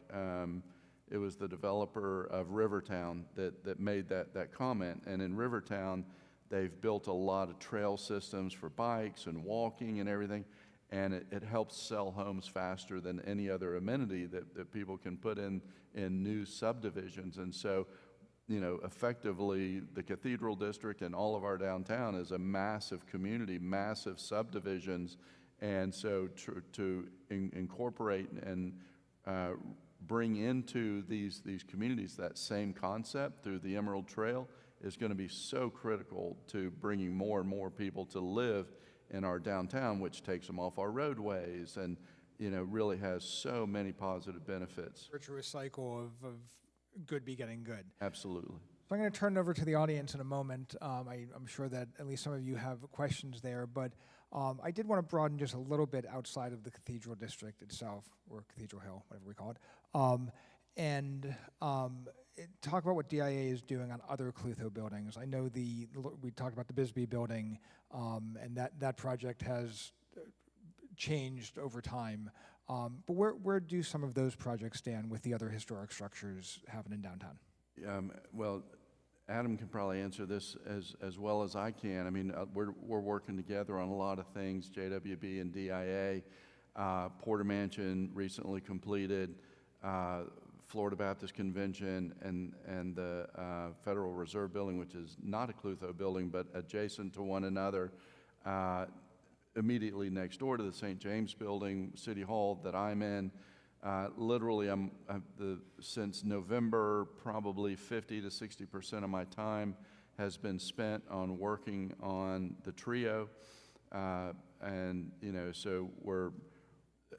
it was the developer of Rivertown that made that comment. And in Rivertown, they've built a lot of trail systems for bikes and walking and everything. And it helps sell homes faster than any other amenity that people can put in new subdivisions. And so, you know, effectively, the Cathedral District and all of our downtown is a massive community, massive subdivisions. And so to incorporate and bring into these communities that same concept through the Emerald Trail is going to be so critical to bringing more and more people to live in our downtown, which takes them off our roadways and, you know, really has so many positive benefits. Virtuous cycle of good begetting good. Absolutely. So I'm going to turn it over to the audience in a moment. I'm sure that at least some of you have questions there, but I did want to broaden just a little bit outside of the Cathedral District itself, or Cathedral Hill, whatever we call it, and talk about what DIA is doing on other Klutho buildings. I know we talked about the Bisbee building, and that project has changed over time. But where do some of those projects stand with the other historic structures happening downtown? Well, Adam can probably answer this as well as I can. I mean, we're working together on a lot of things, JWB and DIA. Porter Mansion recently completed, Florida Baptist Convention, and the Federal Reserve Building, which is not a Klutho building, but adjacent to one another, immediately next door to the St. James Building, City Hall that I'm in. Literally, since November, probably 50 to 60% of my time has been spent on working on the trio. And, you know, so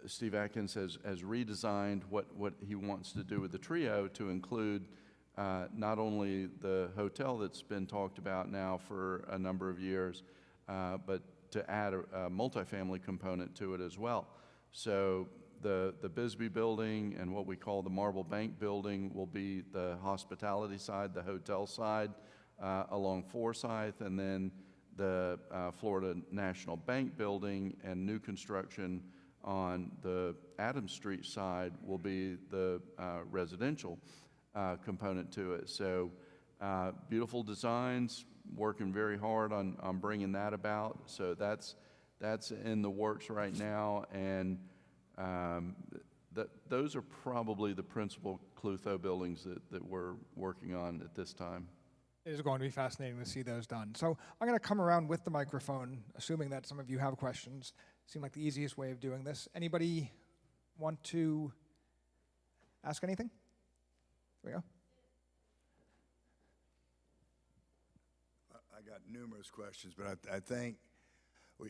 Steve Atkins has redesigned what he wants to do with the trio to include not only the hotel that's been talked about now for a number of years, but to add a multifamily component to it as well. So the Bisbee building and what we call the Marble Bank building will be the hospitality side, the hotel side along Forsyth, and then the Florida National Bank building and new construction on the Adams Street side will be the residential component to it. So beautiful designs, working very hard on bringing that about. So that's in the works right now, and those are probably the principal Klutho buildings that we're working on at this time. It is going to be fascinating to see those done. So I'm going to come around with the microphone, assuming that some of you have questions. Seemed like the easiest way of doing this. Anybody want to ask anything? There we go. I got numerous questions, but I think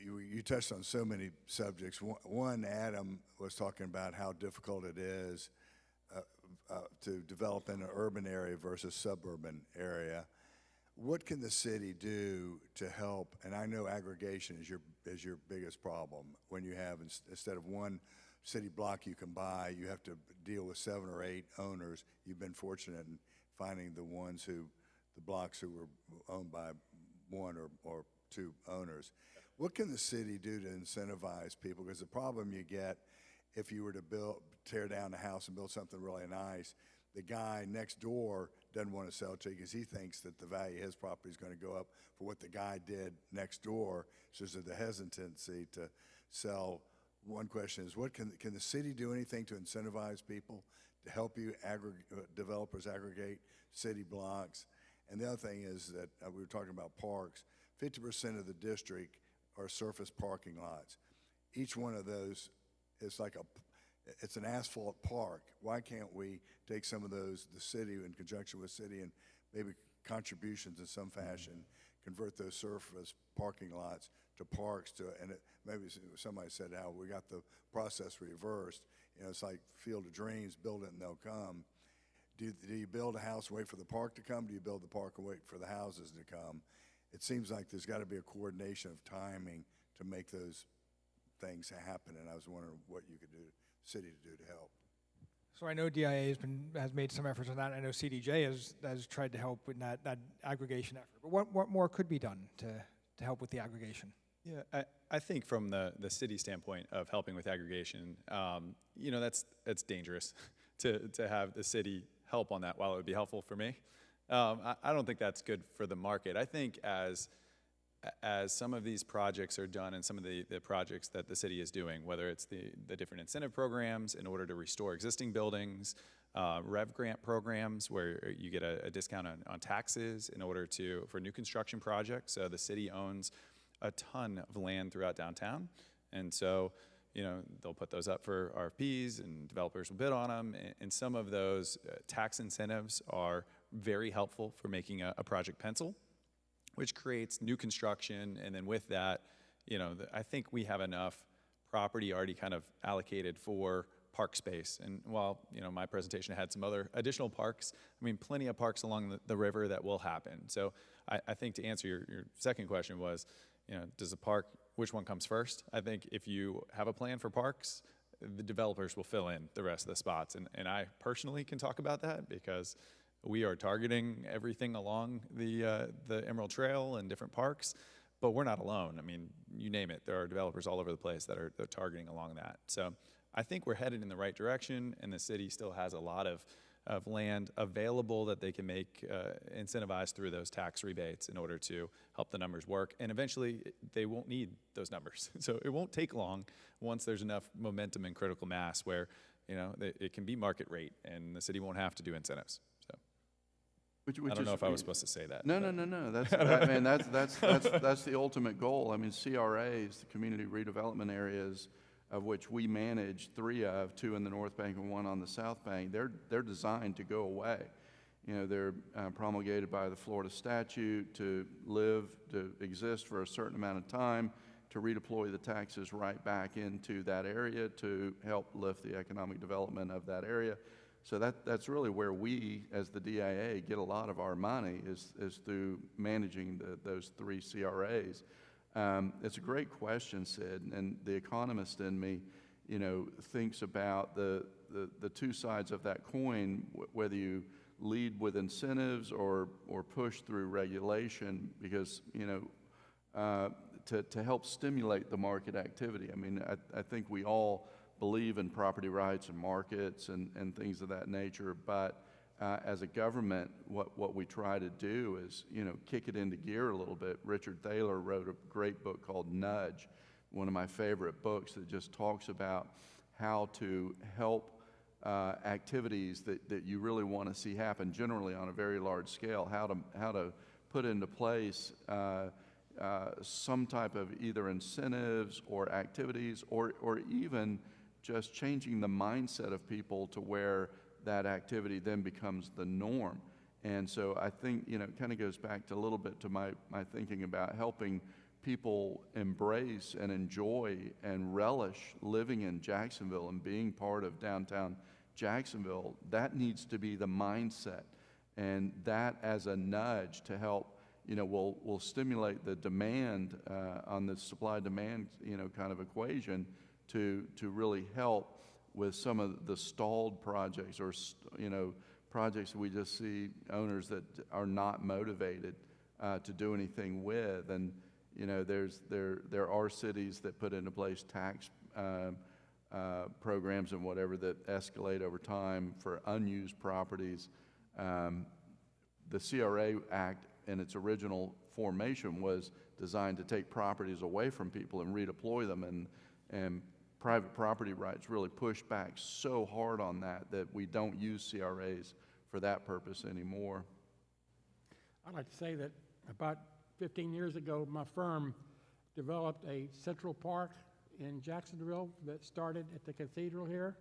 you touched on so many subjects. One, Adam was talking about how difficult it is to develop in an urban area versus suburban area. What can the city do to help? And I know aggregation is your biggest problem. When you have, instead of one city block you can buy, you have to deal with 7 or 8 owners. You've been fortunate in finding the blocks who were owned by 1 or 2 owners. What can the city do to incentivize people? Because the problem you get if you were to tear down the house and build something really nice, the guy next door doesn't want to sell to you because he thinks that the value of his property is going to go up for what the guy did next door. So there's the hesitancy to sell. One question is, what can the city do anything to incentivize people to help you developers aggregate city blocks? And the other thing is that we were talking about parks. 50% of the district are surface parking lots. Each one of those is it's an asphalt park. Why can't we take some of those, the city in conjunction with city and maybe contributions in some fashion, convert those surface parking lots to parks maybe somebody said how we got the process reversed. It's like Field of Dreams, build it and they'll come. Do you build a house and wait for the park to come? Do you build the park and wait for the houses to come? It seems like there's got to be a coordination of timing to make those things happen, and I was wondering what you could do, city to do to help. So I know DIA has made some efforts on that. I know CDJ has tried to help with that aggregation effort. But what more could be done to help with the aggregation? Yeah, I think from the city standpoint of helping with aggregation, that's dangerous to have the city help on that. While it would be helpful for me, I don't think that's good for the market. I think as some of these projects are done and some of the projects that the city is doing, whether it's the different incentive programs in order to restore existing buildings, rev grant programs where you get a discount on taxes in order for new construction projects. So the city owns a ton of land throughout downtown, and so they'll put those up for RFPs and developers will bid on them. And some of those tax incentives are very helpful for making a project pencil, which creates new construction. And then with that, I think we have enough property already kind of allocated for park space. And while, my presentation had some other additional parks, plenty of parks along the river that will happen. So I think to answer your second question was, does a park, which one comes first? I think if you have a plan for parks, the developers will fill in the rest of the spots. And I personally can talk about that because we are targeting everything along the Emerald Trail and different parks, but we're not alone. You name it. There are developers all over the place that are targeting along that. So I think we're headed in the right direction, and the city still has a lot of land available that they can make incentivized through those tax rebates in order to help the numbers work. And eventually, they won't need those numbers. So it won't take long once there's enough momentum and critical mass where it can be market rate, and the city won't have to do incentives. I don't know if I was supposed to say that. No. That's the ultimate goal. CRAs, the community redevelopment areas, of which we manage 3 of, 2 in the North Bank and 1 on the South Bank. They're designed to go away. They're promulgated by the Florida statute to exist for a certain amount of time, to redeploy the taxes right back into that area to help lift the economic development of that area. So that's really where we, as the DIA, get a lot of our money is through managing those 3 CRAs. It's a great question, Sid, and the economist in me, thinks about the 2 sides of that coin, whether you lead with incentives or push through regulation, because to help stimulate the market activity. I think we all believe in property rights and markets and things of that nature, but as a government, what we try to do is, kick it into gear a little bit. Richard Thaler wrote a great book called Nudge, one of my favorite books that just talks about how to help activities that you really want to see happen, generally on a very large scale, how to put into place some type of either incentives or activities, or even just changing the mindset of people to where that activity then becomes the norm. And so I think, it kind of goes back to a little bit to my thinking about helping people embrace and enjoy and relish living in Jacksonville and being part of downtown Jacksonville. That needs to be the mindset. And that as a nudge to help, will stimulate the demand on the supply-demand, kind of equation to really help with some of the stalled projects or, projects that we just see owners that are not motivated to do anything with. And, there are cities that put into place tax programs and whatever that escalate over time for unused properties. The CRA Act in its original formation was designed to take properties away from people and redeploy them, and private property rights really pushed back so hard on that we don't use CRAs for that purpose anymore. I'd like to say that about 15 years ago, my firm developed a Central Park in Jacksonville that started at the Cathedral here,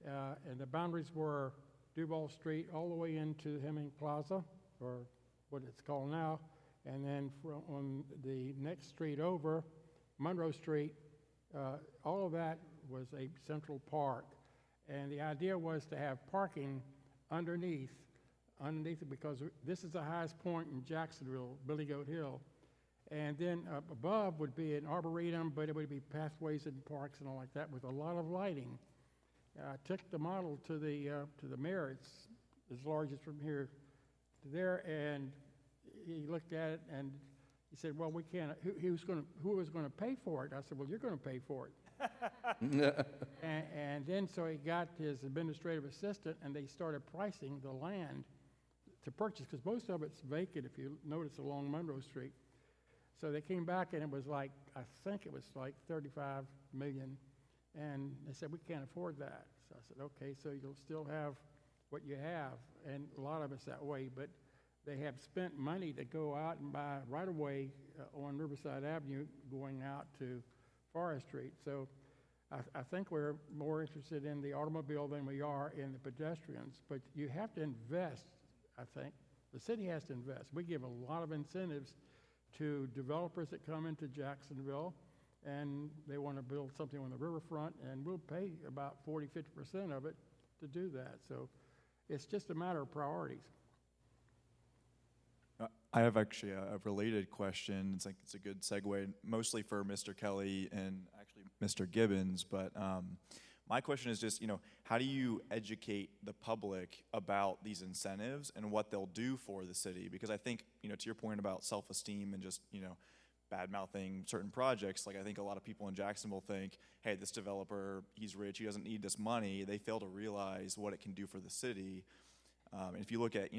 and the boundaries were Duval Street all the way into Hemming Plaza, or what it's called now, and then on the next street over, Monroe Street, all of that was a Central Park. And the idea was to have parking underneath it, because this is the highest point in Jacksonville, Billy Goat Hill. And then above would be an arboretum, but it would be pathways and parks and all like that with a lot of lighting. I took the model to the mayor. It's as large as from here to there, and he looked at it and he said, "Well, we can't." Who was going to pay for it? I said, "Well, you're going to pay for it." and then so he got his administrative assistant, and they started pricing the land to purchase, because most of it's vacant, if you notice, along Monroe Street. So they came back, and it was like, I think it was like $35 million, and they said, "We can't afford that." So I said, "Okay, so you'll still have what you have," and a lot of it's that way, but they have spent money to go out and buy right-of-way on Riverside Avenue going out to Forest Street. So I think we're more interested in the automobile than we are in the pedestrians, but you have to invest, I think. The city has to invest. We give a lot of incentives to developers that come into Jacksonville, and they want to build something on the riverfront, and we'll pay about 40–50% of it to do that. So it's just a matter of priorities. I have actually a related question. It's a good segue, mostly for Mr. Kelley and actually Mr. Gibbons. But my question is just, how do you educate the public about these incentives and what they'll do for the city? Because I think, to your point about self-esteem and just, bad-mouthing certain projects, like I think a lot of people in Jacksonville think, hey, this developer, he's rich, he doesn't need this money. They fail to realize what it can do for the city. And if you look at,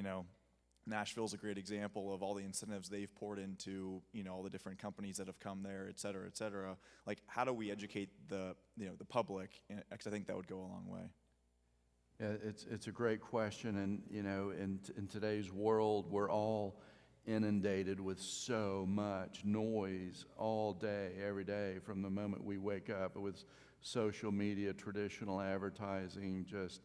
Nashville's a great example of all the incentives they've poured into, all the different companies that have come there, et cetera, et cetera. Like, how do we educate the public? Because I think that would go a long way. Yeah, it's a great question, and in today's world, we're all inundated with so much noise all day, every day, from the moment we wake up, with social media, traditional advertising, just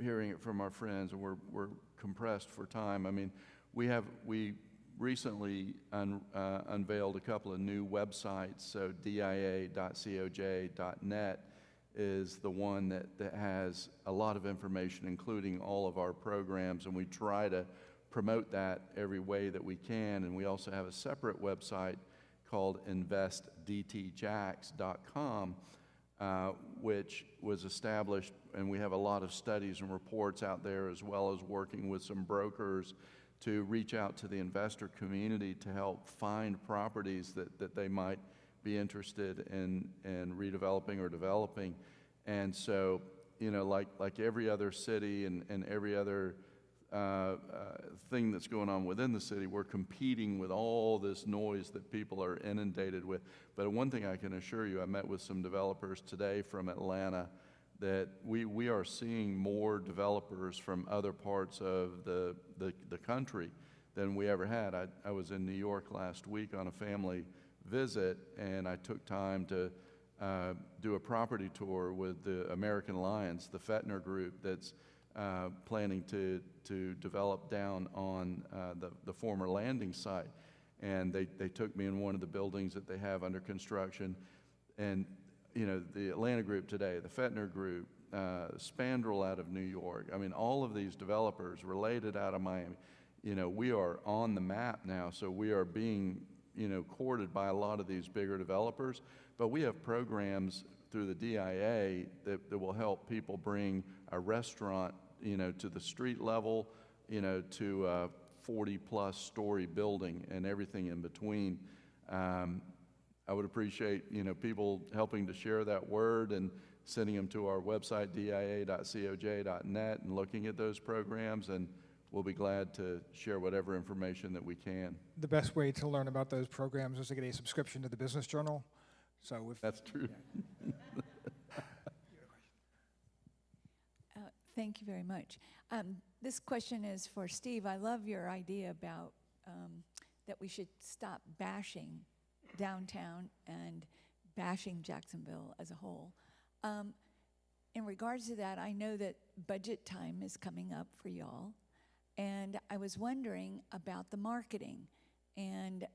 hearing it from our friends, and we're compressed for time. I mean, we recently unveiled a couple of new websites. So dia.coj.net is the one that has a lot of information, including all of our programs, and we try to promote that every way that we can. And we also have a separate website called investdtjax.com, which was established, and we have a lot of studies and reports out there, as well as working with some brokers to reach out to the investor community to help find properties that they might be interested in redeveloping or developing. And so, like every other city and every other thing that's going on within the city. We're competing with all this noise that people are inundated with. But one thing I can assure you, I met with some developers today from Atlanta, that we are seeing more developers from other parts of the country than we ever had. I was in New York last week on a family visit, and I took time to do a property tour with the American Alliance, the Fettner group that's planning to develop down on the former landing site. And they took me in one of the buildings that they have under construction. And, you know, the Atlanta group today, the Fettner group, Spandrel out of New York. I mean, all of these developers related out of Miami. You know, we are on the map now, so we are being, you know, courted by a lot of these bigger developers. But we have programs through the DIA that will help people bring a restaurant, you know, to the street level, you know, to a 40-plus story building and everything in between. I would appreciate, you know, people helping to share that word and sending them to our website, dia.coj.net, and looking at those programs, and we'll be glad to share whatever information that we can. The best way to learn about those programs is to get a subscription to the Business Journal. So if That's true. Thank you very much. This question is for Steve. I love your idea about that we should stop bashing downtown and bashing Jacksonville as a whole. In regards to that, I know that budget time is coming up for y'all, and I was wondering about the marketing and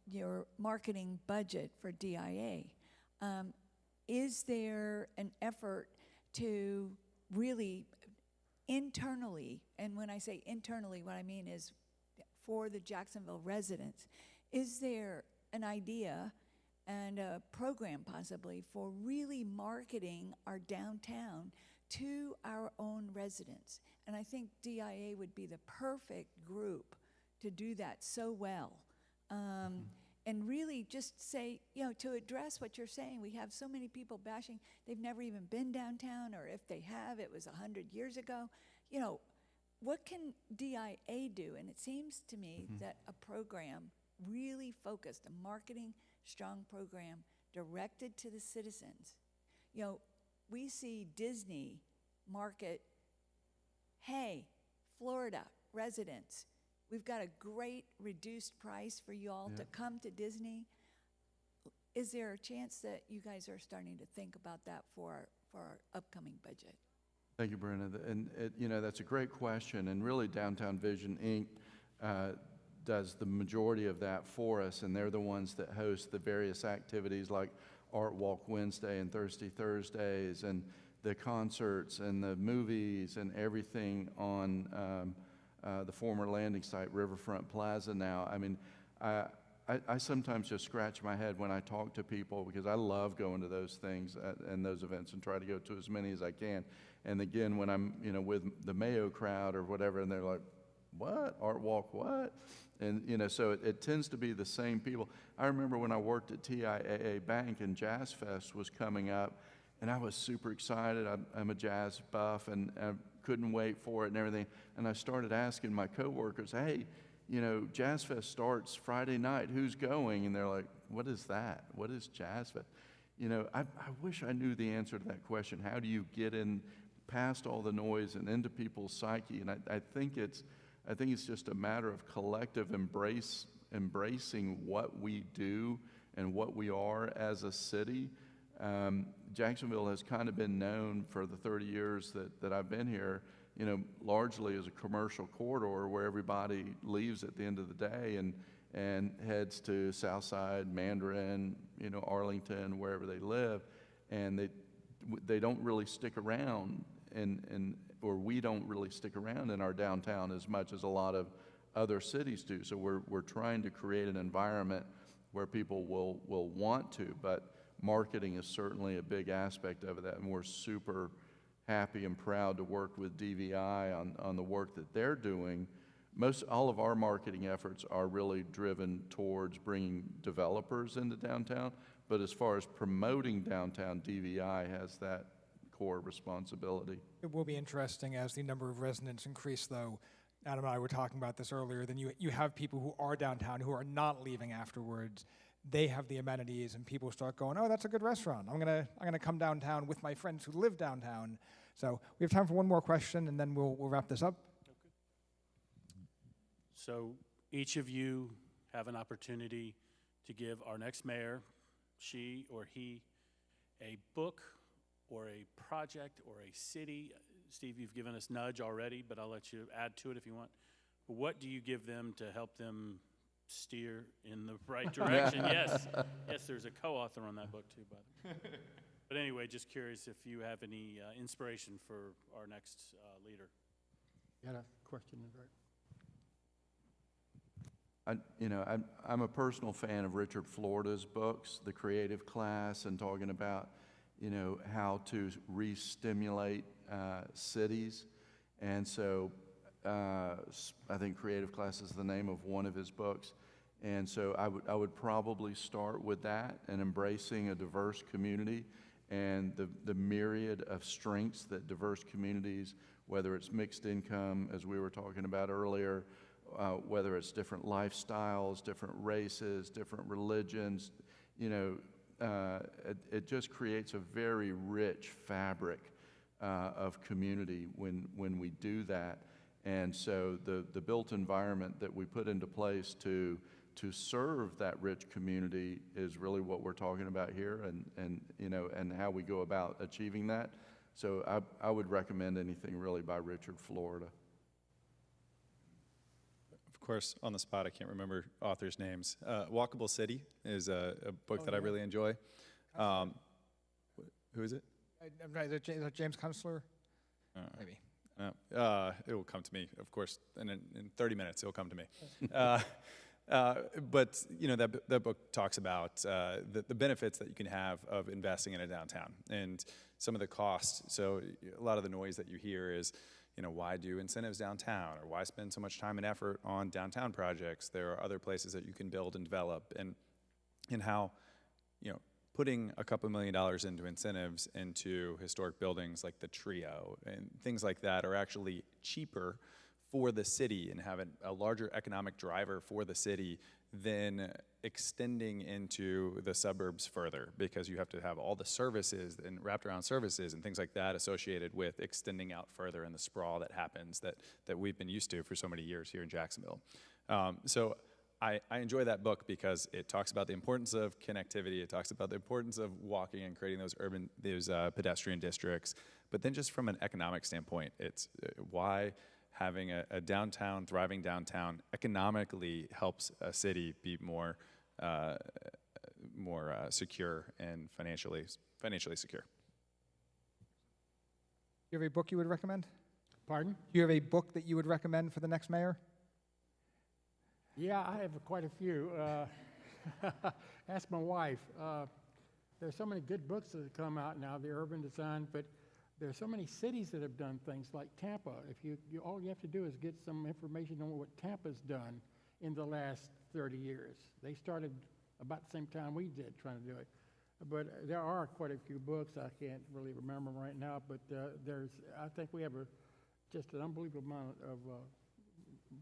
your marketing budget for DIA. Is there an effort to really internally, and when I say internally, what I mean is for the Jacksonville residents, is there an idea and a program possibly for really marketing our downtown to our own residents? And I think DIA would be the perfect group to do that so well. And really just say, you know, to address what you're saying, we have so many people bashing, they've never even been downtown, or if they have, it was 100 years ago. You know, what can DIA do? And it seems to me that a program really focused, a marketing strong program directed to the citizens. You know, we see Disney market, hey, Florida residents, we've got a great reduced price for you all to come to Disney. Is there a chance that you guys are starting to think about that for our upcoming budget? Thank you, Brenda. And you know, that's a great question. And really, Downtown Vision, Inc. Does the majority of that for us, and they're the ones that host the various activities like Art Walk Wednesday and Thirsty Thursdays, and the concerts and the movies and everything on the former landing site, Riverfront Plaza now. I mean, I sometimes just scratch my head when I talk to people, because I love going to those things and those events and try to go to as many as I can. And again, when I'm, you know, with the Mayo crowd or whatever, and they're like, what? Art Walk what? And, you know, so it tends to be the same people. I remember when I worked at TIAA Bank and Jazz Fest was coming up, and I was super excited. I'm a jazz buff, and I couldn't wait for it and everything. And I started asking my coworkers, hey, you know, Jazz Fest starts Friday night. Who's going? And they're like, what is that? What is Jazz Fest? You know, I wish I knew the answer to that question. How do you get in past all the noise and into people's psyche? And I think it's just a matter of collective embracing what we do and what we are as a city. Jacksonville has kind of been known for the 30 years that I've been here, you know, largely as a commercial corridor where everybody leaves at the end of the day and heads to Southside, Mandarin, you know, Arlington, wherever they live, and they don't really stick around, or we don't really stick around in our downtown as much as a lot of other cities do. So we're trying to create an environment where people will want to, but marketing is certainly a big aspect of that, and we're super happy and proud to work with DVI on the work that they're doing. All of our marketing efforts are really driven towards bringing developers into downtown, but as far as promoting downtown, DVI has that core responsibility. it will be interesting as the number of residents increase, though, Adam and I were talking about this earlier, then you have people who are downtown who are not leaving afterwards. They have the amenities, and people start going, oh, that's a good restaurant. I'm gonna come downtown with my friends who live downtown. So we have time for one more question, and then we'll wrap this up. So each of you have an opportunity to give our next mayor, she or he, a book or a project or a city. Steve, you've given us nudge already, but I'll let you add to it if you want. What do you give them to help them steer in the right direction? Yes, there's a co-author on that book too, but anyway, just curious if you have any inspiration for our next leader. You had a question, right? I'm a personal fan of Richard Florida's books, The Creative Class, and talking about, how to re-stimulate cities. And so I think Creative Class is the name of one of his books. And so I would probably start with that and embracing a diverse community and the myriad of strengths that diverse communities, whether it's mixed income, as we were talking about earlier, whether it's different lifestyles, different races, different religions, it just creates a very rich fabric of community when we do that. And so the built environment that we put into place to serve that rich community is really what we're talking about here, and how we go about achieving that. So I would recommend anything really by Richard Florida. Of course, on the spot, I can't remember authors' names. Walkable City is a book that I really enjoy. Who is it? Is that James Kunstler? Maybe. It will come to me, of course, and in 30 minutes, it will come to me. But that book talks about the benefits that you can have of investing in a downtown and some of the costs. So a lot of the noise that you hear is, why do incentives downtown, or why spend so much time and effort on downtown projects? There are other places that you can build and develop, and how, putting a couple $1 million into incentives into historic buildings like the Trio and things like that are actually cheaper for the city and have a larger economic driver for the city than extending into the suburbs further, because you have to have all the services and wrapped around services and things like that associated with extending out further in the sprawl that happens that we've been used to for so many years here in Jacksonville. So I enjoy that book because it talks about the importance of connectivity. It talks about the importance of walking and creating those pedestrian districts. But then just from an economic standpoint, it's why having a downtown, thriving downtown economically helps a city be more secure and financially secure. You have a book you would recommend? Pardon? Do you have a book that you would recommend for the next mayor? Yeah, I have quite a few. Ask my wife. There's so many good books that have come out now, the urban design, but there are so many cities that have done things like Tampa. If you all you have to do is get some information on what Tampa's done in the last 30 years. They started about the same time we did trying to do it. But there are quite a few books. I can't really remember them right now, but I think we have just an unbelievable amount of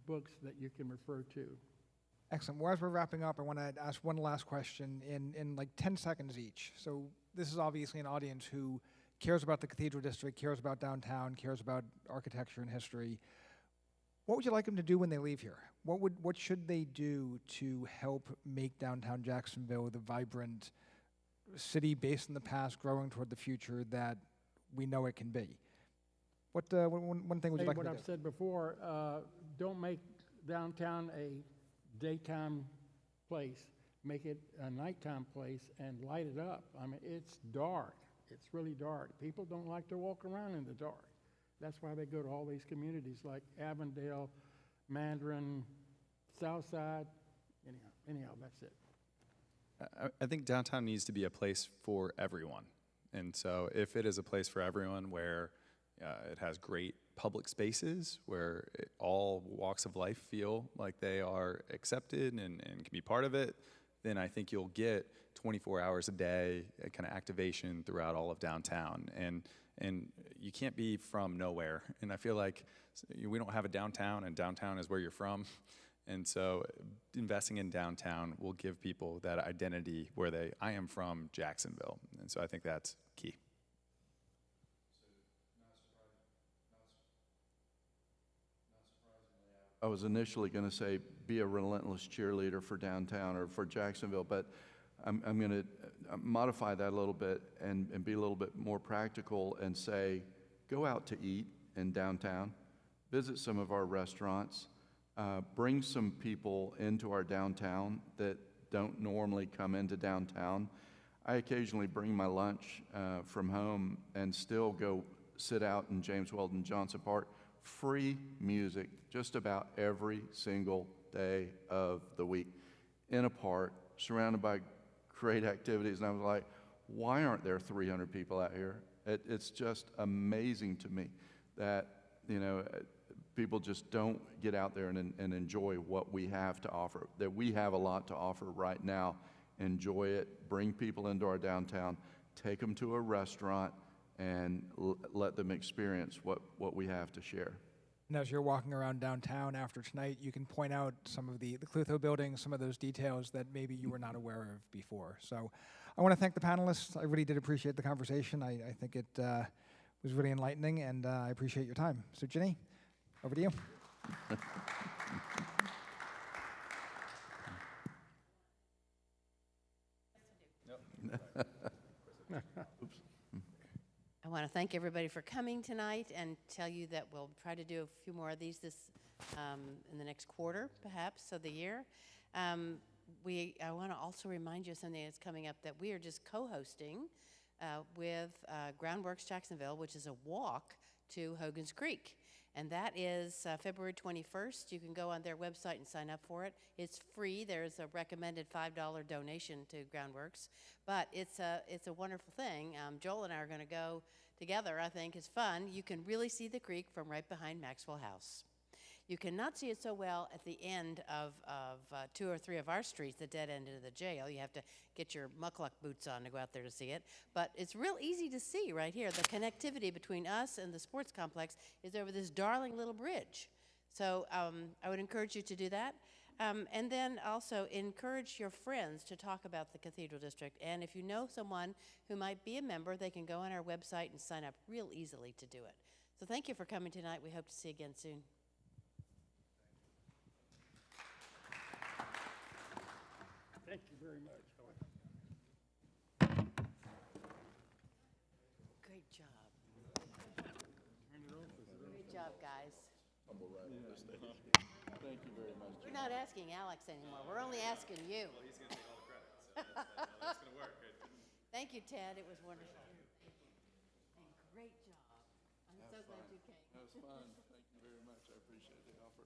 books that you can refer to. Excellent. Well, as we're wrapping up, I want to ask one last question in like 10 seconds each. So this is obviously an audience who cares about the Cathedral District, cares about downtown, cares about architecture and history. What would you like them to do when they leave here? What should they do to help make downtown Jacksonville the vibrant city based in the past, growing toward the future that we know it can be? One thing would you like them to do? What I've said before, don't make downtown a daytime place. Make it a nighttime place and light it up. I mean, it's dark. It's really dark. People don't like to walk around in the dark. That's why they go to all these communities like Avondale, Mandarin, Southside. Anyhow, that's it. I think downtown needs to be a place for everyone. And so if it is a place for everyone where it has great public spaces, where all walks of life feel like they are accepted and can be part of it, then I think you'll get 24 hours a day kind of activation throughout all of downtown. And you can't be from nowhere. And I feel like we don't have a downtown, and downtown is where you're from. And so investing in downtown will give people that identity where I am from Jacksonville. And so I think that's key. I was initially going to say be a relentless cheerleader for downtown or for Jacksonville, but I'm going to modify that a little bit and be a little bit more practical and say go out to eat in downtown, visit some of our restaurants, bring some people into our downtown that don't normally come into downtown. I occasionally bring my lunch from home and still go sit out in James Weldon Johnson Park. Free music just about every single day of the week in a park, surrounded by great activities. And I was like, why aren't there 300 people out here? It's just amazing to me that, you know, people just don't get out there and enjoy what we have to offer, that we have a lot to offer right now. Enjoy it, bring people into our downtown, take them to a restaurant, and let them experience what we have to share. And as you're walking around downtown after tonight, you can point out some of the Klutho buildings, some of those details that maybe you were not aware of before. So I want to thank the panelists. I really did appreciate the conversation. I think it was really enlightening, and I appreciate your time. So Ginny, over to you. I want to thank everybody for coming tonight and tell you that we'll try to do a few more of these in the next quarter, perhaps, of the year. I want to also remind you of something that's coming up, that we are just co-hosting with Groundworks Jacksonville, which is a walk to Hogan's Creek. And that is February 21st. You can go on their website and sign up for it. It's free. There's a recommended $5 donation to Groundworks. But it's a wonderful thing. Joel and I are going to go together. I think it's fun. You can really see the creek from right behind Maxwell House. You cannot see it so well at the end of 2 or 3 of our streets, the dead end of the jail. You have to get your muckluck boots on to go out there to see it. But it's real easy to see right here. The connectivity between us and the sports complex is over this darling little bridge. So I would encourage you to do that. And then also encourage your friends to talk about the Cathedral District. And if you know someone who might be a member, they can go on our website and sign up real easily to do it. So thank you for coming tonight. We hope to see you again soon. Thank you very much. Great job. Great job, guys. Thank you very much. We're not asking Alex anymore. We're only asking you. Well, he's going to take all the credit, so that's going to work. Thank you, Ted. It was wonderful. And great job. I'm so glad you came. That was fun. Thank you very much. I appreciate the offer.